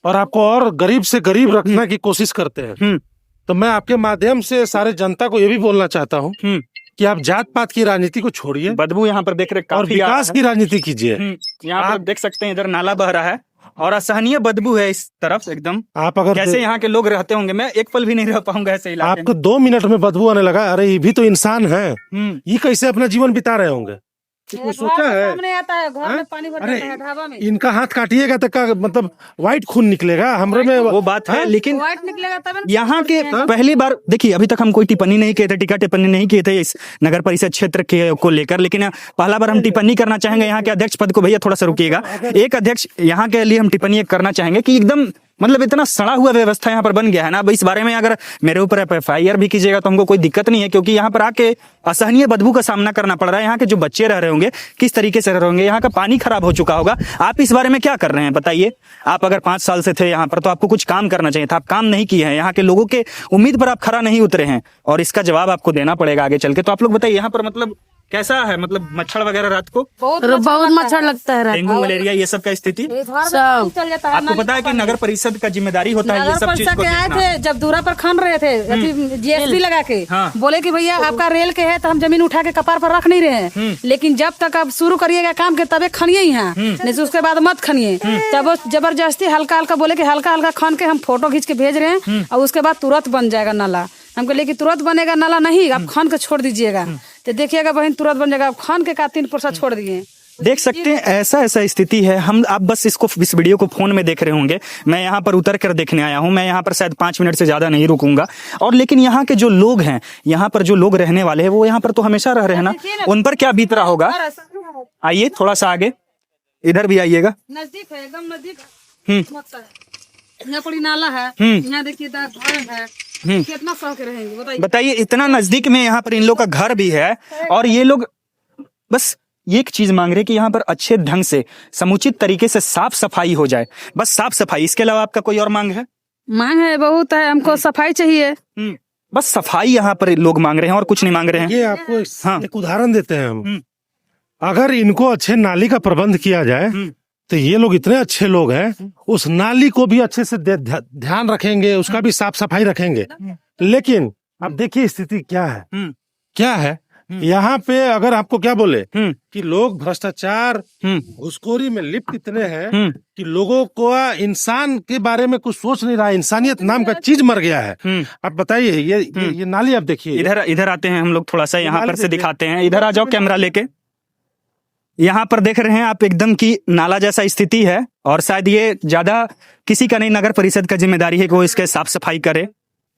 और आपको और गरीब से गरीब रखने की कोशिश करते हैं। तो मैं आपके माध्यम से सारे जनता को ये भी बोलना चाहता हूँ कि आप जात पात की राजनीति को छोड़िए, बदबू यहाँ पर देख रहे और काफी विकास की राजनीति कीजिए। यहाँ पर देख सकते हैं इधर नाला बह रहा है और असहनीय बदबू है इस तरफ एकदम। आप अगर कैसे यहाँ के लोग रहते होंगे, मैं एक पल भी नहीं रह पाऊंगा ऐसे इलाके आपको 2 मिनट में बदबू आने लगा, अरे ये भी तो इंसान है, में। ये कैसे अपना जीवन बिता रहे होंगे? कोई सोचा है? सामने आता है, घर में पानी भर अरे जाता है ढाबा में। इनका हाथ काटिएगा तो का मतलब व्हाइट खून निकलेगा हमरे में। वो बात है, लेकिन व्हाइट निकलेगा तब ना। यहाँ के पहली बार देखिए, अभी तक हम कोई टिप्पणी नहीं किए थे, टीका टिप्पणी नहीं किए थे इस नगर परिषद क्षेत्र के को लेकर, लेकिन पहला बार हम टिप्पणी करना चाहेंगे यहाँ के अध्यक्ष पद को। भैया थोड़ा सा रुकिएगा, एक अध्यक्ष यहाँ के लिए हम टिप्पणी एक करना चाहेंगे कि एकदम मतलब इतना सड़ा हुआ व्यवस्था यहाँ पर बन गया है ना। अब इस बारे में अगर मेरे ऊपर FIR भी कीजिएगा तो हमको कोई दिक्कत नहीं है, क्योंकि यहाँ पर आके असहनीय बदबू का सामना करना पड़ रहा है। यहाँ के जो बच्चे रह रहे होंगे किस तरीके से रह रहे होंगे, यहाँ का पानी खराब हो चुका होगा। आप इस बारे में क्या कर रहे हैं बताइए? आप अगर 5 साल से थे यहाँ पर तो आपको कुछ काम करना चाहिए था, आप काम नहीं किए हैं। यहाँ के लोगों के उम्मीद पर आप खरा नहीं उतरे हैं और इसका जवाब आपको देना पड़ेगा आगे चल के। तो आप लोग बताइए यहाँ पर मतलब कैसा है, मतलब मच्छर वगैरह रात को, बहुत मच्छर लगता है। डेंगू मलेरिया ये सब का स्थिति सब चल जाता है। आपको पता है कि नगर परिषद का जिम्मेदारी होता है ये नगर सब चीज परिषद को के आए देखना। थे, जब दूरा पर खन रहे थे GSP लगा के, हाँ। बोले कि भैया आपका रेल के है तो हम जमीन उठा के कपार पर रख नहीं रहे हैं, लेकिन जब तक आप शुरू करिएगा काम के तबे खनिए यहाँ, नहीं तो उसके बाद मत खनिए। तब वो जबरदस्ती हल्का हल्का बोले कि हल्का हल्का खन के हम फोटो खींच के भेज रहे हैं और उसके बाद तुरंत बन जाएगा नाला। हम कहले कि तुरंत बनेगा नाला नहीं, आप खन के छोड़ दीजिएगा तो देखिएगा बहन तुरंत बन जाएगा। आप खन के का 3% छोड़ दिए। देख सकते हैं ऐसा स्थिति है। हम आप बस इस वीडियो को फोन में देख रहे होंगे, मैं यहाँ पर उतर कर देखने आया हूँ। मैं यहाँ पर शायद 5 मिनट से ज्यादा नहीं रुकूंगा। और लेकिन यहाँ के जो लोग हैं, यहाँ पर जो लोग रहने वाले हैं वो यहाँ पर तो हमेशा रह रहे हैं ना, उन पर क्या बीत रहा होगा। आइए थोड़ा सा आगे, इधर भी आइएगा। नजदीक है, एकदम नजदीक। यहाँ पर नाला है, यहाँ देखिए घर है, कितना सह के रहेंगे बताइए। इतना नजदीक में यहाँ पर इन लोग का घर भी है और ये लोग बस ये एक चीज मांग रहे हैं कि यहाँ पर अच्छे ढंग से समुचित तरीके से साफ सफाई हो जाए, बस साफ सफाई। इसके अलावा आपका कोई और मांग है? मांग है बहुत है, हमको सफाई चाहिए। बस सफाई यहाँ पर लोग मांग रहे हैं और कुछ नहीं मांग रहे हैं। ये आपको एक उदाहरण देते हैं हम। अगर इनको अच्छे नाली का प्रबंध किया जाए तो ये लोग इतने अच्छे लोग हैं, उस नाली को भी अच्छे से ध्यान रखेंगे, उसका भी साफ सफाई रखेंगे। लेकिन अब देखिए स्थिति क्या है, क्या है यहाँ पे। अगर आपको क्या बोले कि लोग भ्रष्टाचार घुसखोरी में लिप्त इतने हैं कि लोगों को इंसान के बारे में कुछ सोच नहीं रहा, इंसानियत नाम का चीज मर गया है। आप बताइए ये नाली आप देखिए। इधर आते हैं हम लोग, थोड़ा सा यहाँ पर से दिखाते हैं। इधर आ जाओ कैमरा लेके। यहाँ पर देख रहे हैं आप एकदम की नाला जैसा स्थिति है और शायद ये ज्यादा किसी का नहीं, नगर परिषद का जिम्मेदारी है कि वो इसके साफ सफाई करे।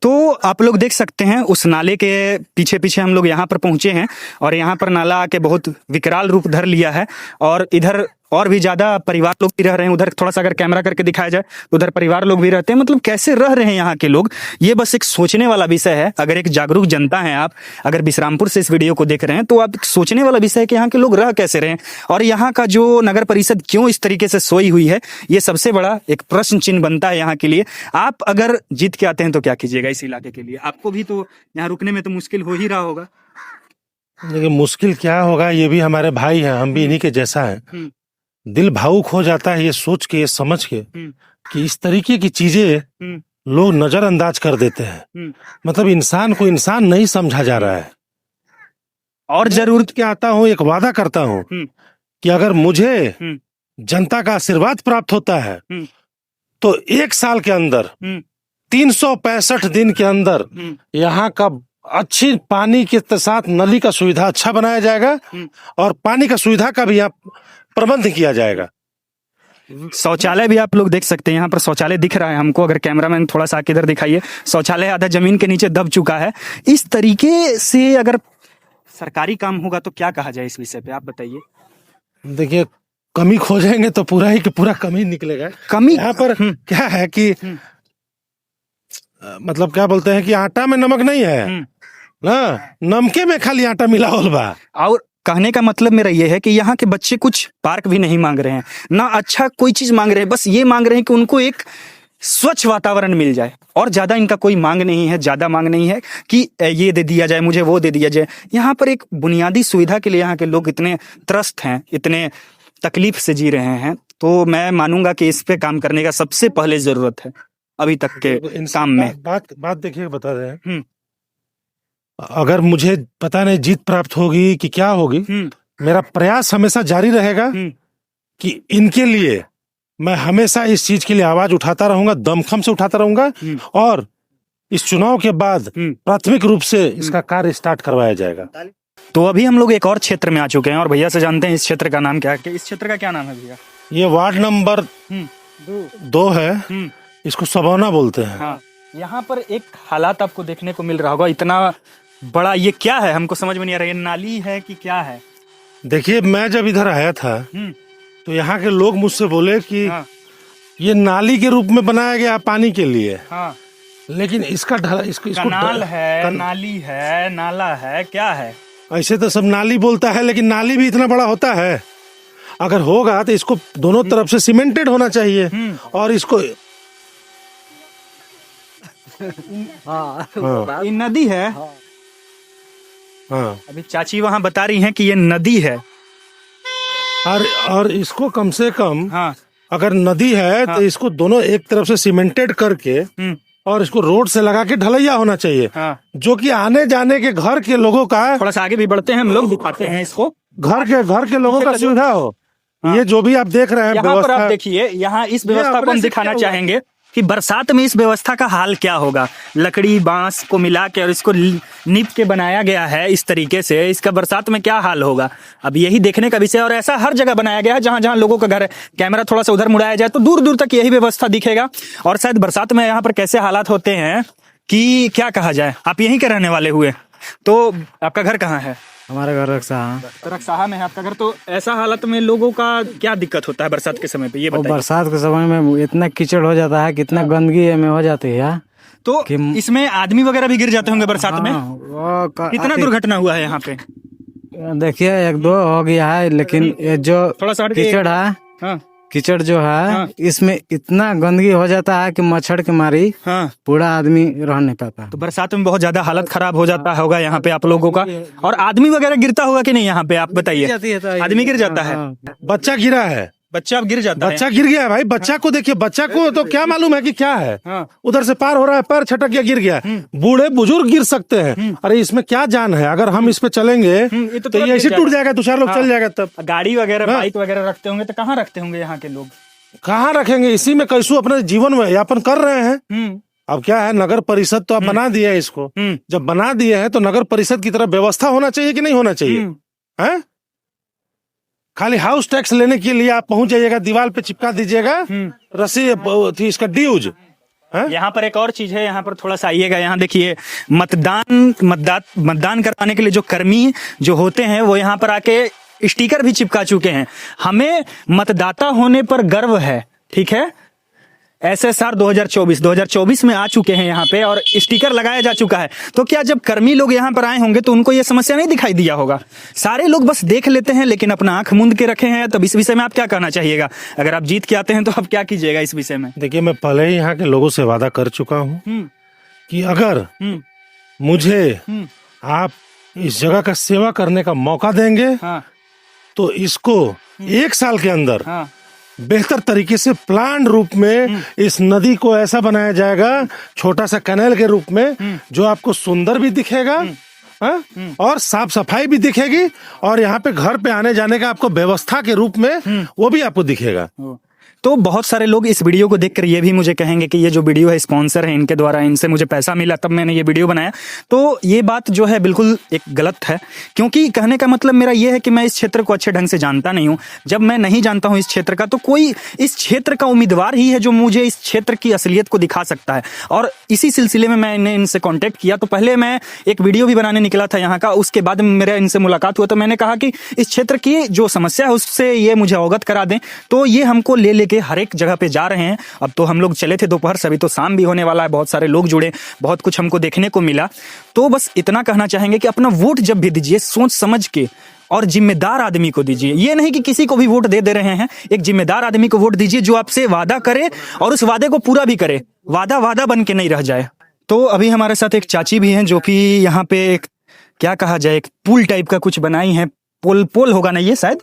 तो आप लोग देख सकते हैं उस नाले के पीछे पीछे हम लोग यहाँ पर पहुंचे हैं और यहाँ पर नाला आके बहुत विकराल रूप धर लिया है और इधर और भी ज्यादा परिवार लोग भी रह रहे हैं। उधर थोड़ा सा अगर कैमरा करके दिखाया जाए तो उधर परिवार लोग भी रहते हैं। मतलब कैसे रह रहे हैं यहाँ के लोग, ये बस एक सोचने वाला विषय है। अगर एक जागरूक जनता है आप, अगर बिश्रामपुर से इस वीडियो को देख रहे हैं तो आप सोचने वाला विषय है कि यहाँ के लोग रह कैसे रहे हैं और यहाँ का जो नगर परिषद क्यों इस तरीके से सोई हुई है, ये सबसे बड़ा एक प्रश्न चिन्ह बनता है यहाँ के लिए। आप अगर जीत के आते हैं तो क्या कीजिएगा इस इलाके के लिए? आपको भी तो यहाँ रुकने में तो मुश्किल हो ही रहा होगा। देखिए मुश्किल क्या होगा, ये भी हमारे भाई हैं, हम भी इन्हीं के जैसा है। दिल भावुक हो जाता है ये सोच के, ये समझ के कि इस तरीके की चीजें लोग नजरअंदाज कर देते हैं। मतलब इंसान को इंसान नहीं समझा जा रहा है। और जरूरत के आता हूँ, एक वादा करता हूँ कि अगर मुझे जनता का आशीर्वाद प्राप्त होता है तो 1 साल के अंदर 365 दिन के अंदर यहाँ का अच्छी पानी के साथ नली का सुविधा अच्छा बनाया जाएगा और पानी का सुविधा का भी यहाँ प्रबंध किया जाएगा। शौचालय भी आप लोग देख सकते हैं, यहाँ पर शौचालय दिख रहा है हमको। अगर कैमरामैन थोड़ा सा इधर दिखाइए, शौचालय आधा जमीन के नीचे दब चुका है। इस तरीके से अगर सरकारी काम होगा तो क्या कहा जाए इस विषय पे, आप बताइए। देखिए कमी खोजेंगे तो पूरा ही पूरा कमी निकलेगा। कमी यहाँ पर क्या है कि मतलब क्या बोलते हैं कि आटा में नमक नहीं है ना, नमके में खाली आटा मिला होल बा। और कहने का मतलब मेरा ये है कि यहाँ के बच्चे कुछ पार्क भी नहीं मांग रहे हैं, ना अच्छा कोई चीज मांग रहे हैं, बस ये मांग रहे हैं कि उनको एक स्वच्छ वातावरण मिल जाए। और ज्यादा इनका कोई मांग नहीं है, ज्यादा मांग नहीं है कि ये दे दिया जाए मुझे, वो दे दिया जाए। यहाँ पर एक बुनियादी सुविधा के लिए यहाँ के लोग इतने त्रस्त हैं, इतने तकलीफ से जी रहे हैं। तो मैं मानूंगा कि इस पे काम करने का सबसे पहले जरूरत है अभी तक के काम में। बात देखिए बता रहे हैं, अगर मुझे पता नहीं जीत प्राप्त होगी कि क्या होगी, मेरा प्रयास हमेशा जारी रहेगा कि इनके लिए मैं हमेशा इस चीज के लिए आवाज उठाता रहूंगा, दमखम से उठाता रहूंगा, और इस चुनाव के बाद प्राथमिक रूप से इसका कार्य स्टार्ट करवाया जाएगा। तो अभी हम लोग एक और क्षेत्र में आ चुके हैं और भैया से जानते हैं इस क्षेत्र का नाम क्या है। इस क्षेत्र का क्या नाम है भैया? ये वार्ड नंबर 2 है, इसको सबौना बोलते हैं। हाँ, यहाँ पर एक हालात आपको देखने को मिल रहा होगा, इतना बड़ा ये क्या है हमको समझ में नहीं आ रहा, ये नाली है कि क्या है? देखिए, मैं जब इधर आया था तो यहाँ के लोग मुझसे बोले कि ये नाली के रूप में बनाया गया पानी के लिए, लेकिन इसका इसको कनाल है, नाली है, नाला है, क्या है? ऐसे तो सब नाली बोलता है, लेकिन नाली भी इतना बड़ा होता है? अगर होगा तो इसको दोनों तरफ से सीमेंटेड होना चाहिए, और इसको ये नदी है। हाँ, अभी चाची वहाँ बता रही हैं कि ये नदी है, और इसको कम से कम हाँ, अगर नदी है तो इसको दोनों एक तरफ से सीमेंटेड करके और इसको रोड से लगा के ढलैया होना चाहिए, हाँ, जो कि आने जाने के घर के लोगों का, थोड़ा सा आगे भी बढ़ते हैं हम लोग, दिखाते हैं इसको, घर के लोगों का सुविधा हो। ये जो भी आप देख रहे हैं यहाँ पर व्यवस्था, आप देखिए, यहाँ इस व्यवस्था को अपने हम से दिखाना क्या हुआ? चाहेंगे कि बरसात में इस व्यवस्था का हाल क्या होगा। लकड़ी बांस को मिला के और इसको नीप के बनाया गया है इस तरीके से, इसका बरसात में क्या हाल होगा अब यही देखने का विषय। और ऐसा हर जगह बनाया गया है जहां जहां लोगों का घर है। कैमरा थोड़ा सा उधर मुड़ाया जाए तो दूर दूर तक यही व्यवस्था दिखेगा। और शायद बरसात में यहाँ पर कैसे हालात होते हैं कि क्या कहा जाए। आप यहीं के रहने वाले हुए, तो आपका घर कहाँ है? हमारे घर रक्षा रक्साहा में है आपका घर। तो ऐसा हालत में लोगों का क्या दिक्कत होता है बरसात के समय पे, ये बताइए। बरसात के समय में इतना कीचड़ हो जाता है, कितना गंदगी में हो जाती है। तो इसमें आदमी वगैरह भी गिर जाते होंगे बरसात में। कितना दुर्घटना हुआ है यहाँ पे? देखिए 1-2 हो गया है, लेकिन ये जो थोड़ा सा कीचड़ है, हाँ, कीचड़ जो है इसमें इतना गंदगी हो जाता है कि मच्छर के मारी हाँ, पूरा आदमी रह नहीं पाता। तो बरसात में बहुत ज्यादा हालत खराब हो जाता होगा यहाँ पे आप लोगों का। और आदमी वगैरह गिरता होगा कि नहीं यहाँ पे, आप बताइए। आदमी गिर जाता है, बच्चा गिरा है, बच्चा अब गिर जाता है। बच्चा गिर गया है भाई। बच्चा को देखिए, बच्चा को तो क्या मालूम है कि क्या है, हाँ, उधर से पार हो रहा है, पैर छटक गया, गिर गया। बूढ़े बुजुर्ग गिर सकते हैं, अरे इसमें क्या जान है। अगर हम इस पे चलेंगे ये तो तुरंत ये ऐसे गिर टूट जाएगा, 2-4 लोग हाँ। चल जाएगा। तब गाड़ी वगैरह बाइक वगैरह रखते होंगे तो कहाँ रखते होंगे यहाँ के लोग? कहाँ रखेंगे? इसी में कैसू अपने जीवन में यापन कर रहे हैं। अब क्या है, नगर परिषद तो आप बना दिए है इसको। जब बना दिए हैं तो नगर परिषद की तरफ व्यवस्था होना चाहिए कि नहीं होना चाहिए? हैं? खाली हाउस टैक्स लेने के लिए आप पहुंच जाइएगा, दीवार पे चिपका दीजिएगा रस्सी, इसका ड्यूज। यहाँ पर एक और चीज है, यहाँ पर थोड़ा सा आइएगा। यहाँ देखिए, मतदान करवाने के लिए जो कर्मी जो होते हैं वो यहाँ पर आके स्टिकर भी चिपका चुके हैं। हमें मतदाता होने पर गर्व है, ठीक है। SSR 2024 में आ चुके हैं यहाँ पे और स्टिकर लगाया जा चुका है। तो क्या जब कर्मी लोग यहाँ पर आए होंगे तो उनको ये समस्या नहीं दिखाई दिया होगा? सारे लोग बस देख लेते हैं लेकिन अपना आंख मूंद के रखे हैं। तब इस विषय में आप क्या कहना चाहिएगा? अगर आप जीत के आते हैं तो आप क्या कीजिएगा इस विषय में? देखिए, मैं पहले ही यहाँ के लोगों से वादा कर चुका हूँ कि अगर मुझे आप इस जगह का सेवा करने का मौका देंगे तो इसको 1 साल के अंदर बेहतर तरीके से प्लान रूप में इस नदी को ऐसा बनाया जाएगा, छोटा सा कैनाल के रूप में, जो आपको सुंदर भी दिखेगा और साफ सफाई भी दिखेगी, और यहाँ पे घर पे आने जाने का आपको व्यवस्था के रूप में वो भी आपको दिखेगा। तो बहुत सारे लोग इस वीडियो को देखकर ये भी मुझे कहेंगे कि ये जो वीडियो है स्पॉन्सर है, इनके द्वारा, इनसे मुझे पैसा मिला तब मैंने ये वीडियो बनाया। तो ये बात जो है बिल्कुल एक गलत है, क्योंकि कहने का मतलब मेरा ये है कि मैं इस क्षेत्र को अच्छे ढंग से जानता नहीं हूँ। जब मैं नहीं जानता हूँ इस क्षेत्र का, तो कोई इस क्षेत्र का उम्मीदवार ही है जो मुझे इस क्षेत्र की असलियत को दिखा सकता है। और इसी सिलसिले में मैंने इनसे कॉन्टेक्ट किया। तो पहले मैं एक वीडियो भी बनाने निकला था यहाँ का, उसके बाद मेरा इनसे मुलाकात हुआ तो मैंने कहा कि इस क्षेत्र की जो समस्या है उससे ये मुझे अवगत करा दें। तो ये हमको ले लेके हर एक जगह पे जा रहे हैं। अब तो हम लोग चले थे दोपहर, सभी तो शाम भी होने वाला है। बहुत सारे लोग जुड़े, बहुत कुछ हमको देखने को मिला। तो बस इतना कहना चाहेंगे कि अपना वोट जब भी दीजिए सोच समझ के और जिम्मेदार आदमी को दीजिए। ये नहीं कि किसी को भी वोट दे रहे हैं, एक जिम्मेदार आदमी को वोट दीजिए जो आपसे वादा करे और उस वादे को पूरा भी करे, वादा बन के नहीं रह जाए। तो अभी हमारे साथ एक चाची भी हैं जो कि यहाँ पे एक क्या कहा जाए, एक पुल टाइप का कुछ बनाई है। पोल होगा ना, ये शायद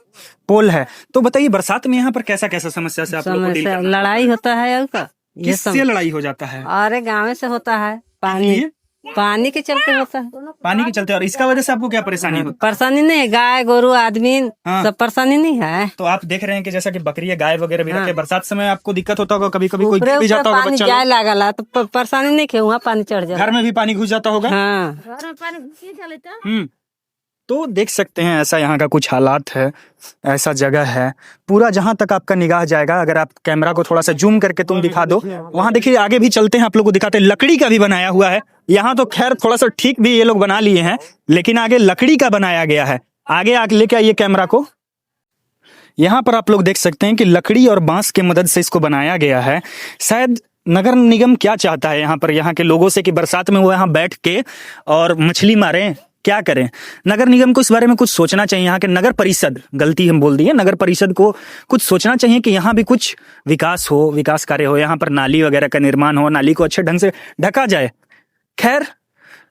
पोल है। तो बताइए बरसात में यहाँ पर कैसा कैसा समस्या से आप लोग को डील करना? लड़ाई होता है का? किससे लड़ाई हो जाता है? अरे गाँव से होता है। पानी पानी के चलते होता है। पानी के चलते, और इसका वजह से आपको क्या परेशानी होती परेशानी नहीं है, गाय गोरू आदमी हाँ। सब परेशानी नहीं है। तो आप देख रहे हैं कि जैसा कि बकरी गाय वगैरह भी रखे, बरसात समय आपको दिक्कत होता होगा, कभी कभी कोई गिर भी जाता होगा पानी बच्चा जाए लोग। लागला तो परेशानी नहीं के वहाँ पानी चढ़ जाए। घर में भी पानी घुस जाता होगा। हाँ तो देख सकते हैं ऐसा यहाँ का कुछ हालात है, ऐसा जगह है पूरा। जहां तक आपका निगाह जाएगा, अगर आप कैमरा को थोड़ा सा जूम करके तुम दिखा दो, वहां देखिए आगे भी चलते हैं, आप लोग को दिखाते हैं। लकड़ी का भी बनाया हुआ है यहाँ, तो खैर थोड़ा सा ठीक भी ये लोग बना लिए हैं, लेकिन आगे लकड़ी का बनाया गया है। आगे लेके आइए कैमरा को। यहाँ पर आप लोग देख सकते हैं कि लकड़ी और बांस की मदद से इसको बनाया गया है। शायद नगर निगम क्या चाहता है यहाँ पर, यहाँ के लोगों से कि बरसात में वो यहाँ बैठ के और मछली मारें, क्या करें। नगर निगम को इस बारे में कुछ सोचना चाहिए। यहाँ के नगर परिषद, गलती हम बोल दिए, नगर परिषद को कुछ सोचना चाहिए कि यहाँ भी कुछ विकास हो, विकास कार्य हो, यहाँ पर नाली वगैरह का निर्माण हो, नाली को अच्छे ढंग से ढका जाए। खैर,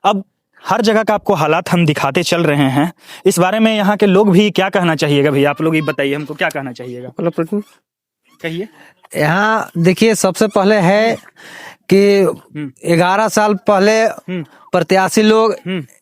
अब हर जगह का आपको हालात हम दिखाते चल रहे हैं। इस बारे में यहाँ के लोग भी क्या कहना चाहिएगा भैया, आप लोग ही बताइए हमको, क्या कहना चाहिएगा, कहिए। यहाँ देखिए, सबसे पहले है कि 11 साल पहले प्रत्याशी लोग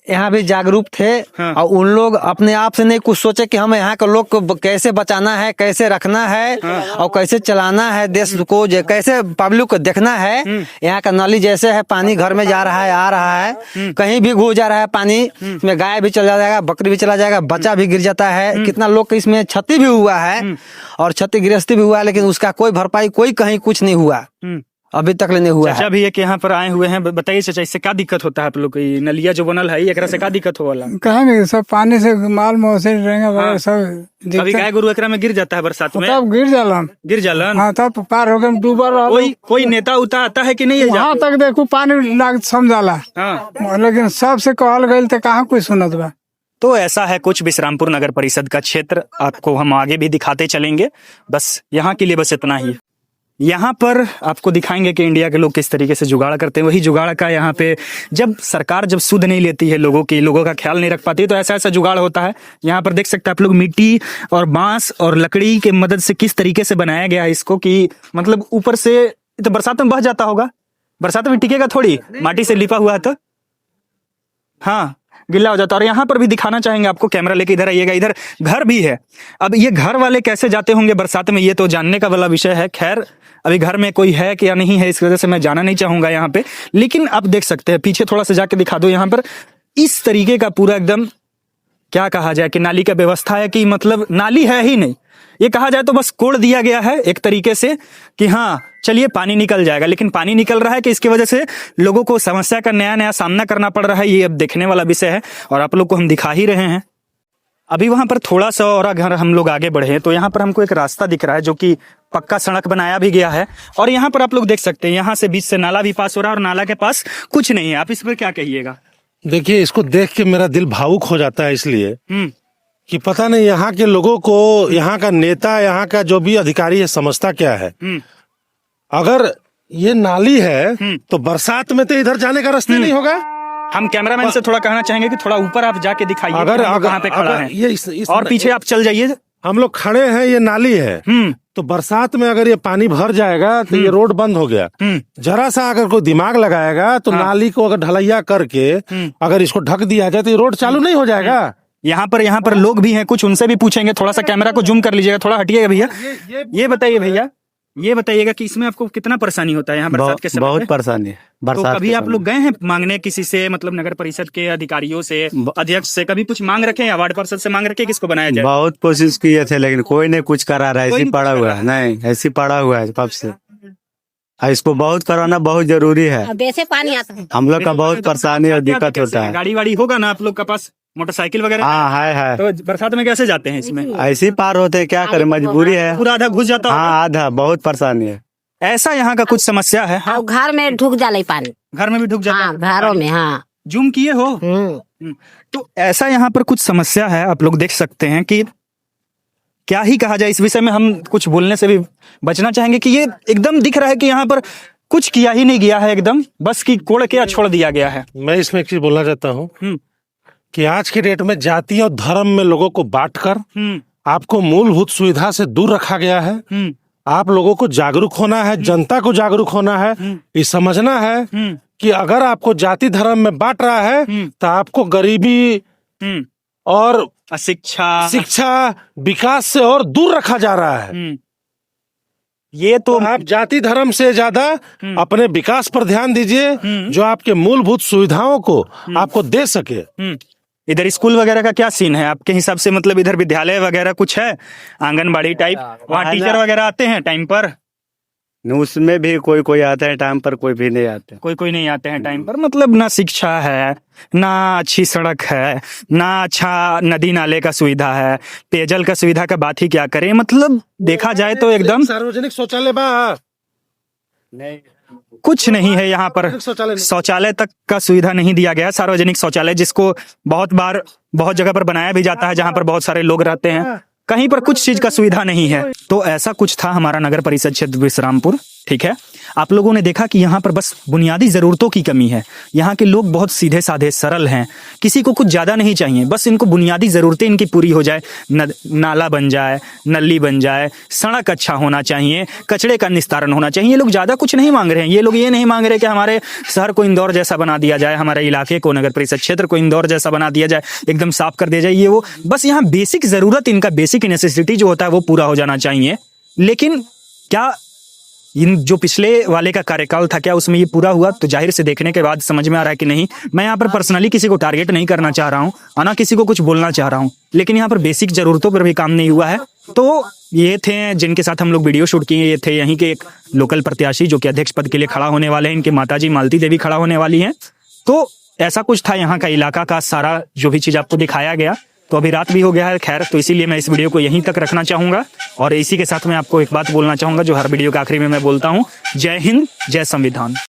यहाँ भी जागरूक थे। हाँ। और उन लोग अपने आप से नहीं कुछ सोचे कि हमें यहाँ के लोग को कैसे बचाना है, कैसे रखना है, और कैसे चलाना है देश को, कैसे पब्लिक को देखना है। यहाँ का नाली जैसे है, पानी घर में जा रहा है, आ रहा है, कहीं भी घुस जा रहा है पानी में, गाय भी चला जाएगा, बकरी भी चला जाएगा, बच्चा भी गिर जाता है। कितना लोग को इसमें क्षति भी हुआ है और क्षतिग्रस्त भी हुआ है, लेकिन उसका कोई भरपाई, कोई कहीं कुछ नहीं हुआ, अभी तक नहीं हुआ चाचा है। भी एक यहाँ पर आए हुए हैं, बताइए चाचा, इससे क्या दिक्कत होता है आप लोग को? ये नलिया जो बनल है, एकरा से क्या दिक्कत होगा? कहेंगे सब पानी से माल मौसे रहेंगे सब अभी गाय गोरु एकरा में गिर जाता है बरसात में, तब गिर जालन। हाँ, तब पार हो गए, डूबल रहा। कोई नेता उता आता है कि नहीं? वहाँ तक देखो पानी लाग समझाला, हाँ। लेकिन सबसे कहल गई तो कहाँ कोई सुनत बा। तो ऐसा है कुछ बिश्रामपुर नगर परिषद का क्षेत्र, आपको हम आगे भी दिखाते चलेंगे। बस यहाँ के लिए बस इतना ही। यहाँ पर आपको दिखाएंगे कि इंडिया के लोग किस तरीके से जुगाड़ करते हैं। वही जुगाड़ का यहाँ पे जब सरकार जब सुध नहीं लेती है, लोगों का ख्याल नहीं रख पाती है, तो ऐसा ऐसा जुगाड़ होता है। यहाँ पर देख सकते हैं आप लोग, मिट्टी और बांस और लकड़ी के मदद से किस तरीके से बनाया गया है इसको, कि मतलब ऊपर से तो बरसात में बह जाता होगा, बरसात में टिकेगा थोड़ी, माटी से लिपा हुआ है तो हाँ गिल्ला हो जाता है। और यहाँ पर भी दिखाना चाहेंगे आपको, कैमरा लेके इधर आइएगा, इधर घर भी है। अब ये घर वाले कैसे जाते होंगे बरसात में, ये तो जानने का वाला विषय है। खैर, अभी घर में कोई है कि या नहीं है, इस वजह से मैं जाना नहीं चाहूंगा यहाँ पे। लेकिन आप देख सकते हैं, पीछे थोड़ा सा जाके दिखा दो, यहाँ पर इस तरीके का पूरा एकदम क्या कहा जाए कि नाली का व्यवस्था है, कि मतलब नाली है ही नहीं, ये कहा जाए तो बस कोड़ दिया गया है एक तरीके से कि हाँ चलिए पानी निकल जाएगा। लेकिन पानी निकल रहा है कि इसकी वजह से लोगों को समस्या का नया नया सामना करना पड़ रहा है, ये अब देखने वाला विषय है और आप लोग को हम दिखा ही रहे हैं। अभी वहां पर थोड़ा सा और अगर हम लोग आगे बढ़े तो यहाँ पर हमको एक रास्ता दिख रहा है जो कि पक्का सड़क बनाया भी गया है। और यहाँ पर आप लोग देख सकते हैं, यहाँ से बीच से नाला भी पास हो रहा है और नाला के पास कुछ नहीं है। आप इस पर क्या कहिएगा? देखिए, इसको देख के मेरा दिल भावुक हो जाता है, इसलिए कि पता नहीं यहाँ के लोगों को, यहाँ का नेता, यहाँ का जो भी अधिकारी है, समझता क्या है। अगर ये नाली है तो बरसात में तो इधर जाने का रास्ता नहीं होगा। हम कैमरामैन से थोड़ा कहना चाहेंगे कि थोड़ा ऊपर आप जाके दिखाइए अगर कहाँ पे खड़ा है, ये और पीछे आप चल जाइए। हम लोग खड़े हैं, ये नाली है, तो बरसात में अगर ये पानी भर जाएगा तो ये रोड बंद हो गया। जरा सा अगर कोई दिमाग लगाएगा तो नाली को अगर ढलैया करके अगर इसको ढक दिया जाए तो ये रोड चालू नहीं हो जाएगा। यहाँ पर लोग भी हैं कुछ, उनसे भी पूछेंगे। थोड़ा सा कैमरा को जूम कर लीजिएगा, थोड़ा हटिएगा भैया। ये बताइए भैया, ये बताइएगा कि इसमें आपको कितना परेशानी होता है यहाँ बरसात के समय? बहुत परेशानी है तो कभी आप लोग गए हैं मांगने किसी से, मतलब नगर परिषद के अधिकारियों से, अध्यक्ष से, कभी कुछ मांग रखे हैं या वार्ड पार्षद से मांग रखे किसको बनाया जाए? बहुत कोशिश किए थे, लेकिन कोई नहीं कुछ करा रहा है, ऐसी पड़ा हुआ है। नहीं, ऐसी पड़ा हुआ है कब से। इसको बहुत कराना बहुत जरूरी है। वैसे पानी आता है, हम लोग का बहुत परेशानी और दिक्कत होता है। गाड़ी वाड़ी होगा ना आप लोग के पास, मोटरसाइकिल वगैरह? हाँ है। तो बरसात में कैसे जाते हैं इसमें? ऐसे ही पार होते हैं, क्या करें, मजबूरी है। पूरा आधा घुस जाता होगा? हाँ, आधा, बहुत परेशानी है। ऐसा यहाँ का कुछ समस्या है। हाँ, घर में ढुक जाले पानी, घर में भी ढुक जाता हाँ, है घरों में। हाँ, जूम किए हो? तो ऐसा यहाँ पर कुछ समस्या है, आप लोग देख सकते हैं कि क्या ही कहा जाए इस विषय में। हम कुछ बोलने से भी बचना चाहेंगे कि ये एकदम दिख रहा है कि यहाँ पर कुछ किया ही नहीं गया है, एकदम बस की कोड़ के छोड़ दिया गया है। मैं इसमें एक चीज बोलना चाहता हूँ कि आज के डेट में जाति और धर्म में लोगों को बांटकर आपको मूलभूत सुविधा से दूर रखा गया है। आप लोगों को जागरूक होना है, जनता को जागरूक होना है, ये समझना है कि अगर आपको जाति धर्म में बांट रहा है तो आपको गरीबी और शिक्षा विकास से और दूर रखा जा रहा है। ये तो आप जाति धर्म से ज्यादा अपने विकास पर ध्यान दीजिए, जो आपके मूलभूत सुविधाओं को आपको दे सके। इधर स्कूल वगैरह का क्या सीन है आपके हिसाब से? मतलब इधर विद्यालय वगैरह कुछ है, आंगनबाड़ी टाइप? वहाँ टीचर वगैरह आते हैं टाइम पर? उसमें भी कोई कोई आता है टाइम पर, कोई भी नहीं आते। कोई नहीं आते हैं टाइम पर। मतलब ना शिक्षा है, ना अच्छी सड़क है, ना अच्छा नदी नाले का सुविधा है, पेयजल का सुविधा का बात ही क्या करें। मतलब देखा जाए तो एकदम सार्वजनिक शौचालय नहीं, कुछ नहीं है यहाँ पर। शौचालय तक का सुविधा नहीं दिया गया। सार्वजनिक शौचालय जिसको बहुत जगह पर बनाया भी जाता है, जहाँ पर बहुत सारे लोग रहते हैं, कहीं पर कुछ चीज का सुविधा नहीं है। तो ऐसा कुछ था हमारा नगर परिषद क्षेत्र विश्रामपुर। ठीक है, आप लोगों ने देखा कि यहाँ पर बस बुनियादी जरूरतों की कमी है। यहाँ के लोग बहुत सीधे साधे सरल हैं, किसी को कुछ ज्यादा नहीं चाहिए, बस इनको बुनियादी जरूरतें इनकी पूरी हो जाए। नाला बन जाए, नली बन जाए, सड़क अच्छा होना चाहिए, कचरे का निस्तारण होना चाहिए। ये लोग ज्यादा कुछ नहीं मांग रहे हैं। ये लोग ये नहीं मांग रहे कि हमारे शहर को इंदौर जैसा बना दिया जाए, हमारे इलाके को, नगर परिषद क्षेत्र को इंदौर जैसा बना दिया जाए, एकदम साफ कर दिया जाए। ये वो बस यहाँ बेसिक जरूरत, इनका बेसिक नेसेसिटी जो होता है वो पूरा हो जाना चाहिए। लेकिन क्या इन जो पिछले वाले का कार्यकाल था, क्या उसमें ये पूरा हुआ? तो जाहिर से देखने के बाद समझ में आ रहा है कि नहीं। मैं यहाँ पर पर्सनली किसी को टारगेट नहीं करना चाह रहा हूँ, ना किसी को कुछ बोलना चाह रहा हूँ, लेकिन यहाँ पर बेसिक जरूरतों पर भी काम नहीं हुआ है। तो ये थे जिनके साथ हम लोग वीडियो शूट किए। ये थे यहीं के एक लोकल प्रत्याशी जो कि अध्यक्ष पद के लिए खड़ा होने वाले हैं। इनके माताजी मालती देवी खड़ा होने वाली हैं। तो ऐसा कुछ था यहाँ का इलाका का सारा जो भी चीज आपको दिखाया गया। तो अभी रात भी हो गया है, खैर, तो इसीलिए मैं इस वीडियो को यहीं तक रखना चाहूंगा। और इसी के साथ मैं आपको एक बात बोलना चाहूंगा जो हर वीडियो के आखिरी में मैं बोलता हूँ, जय हिंद, जय संविधान।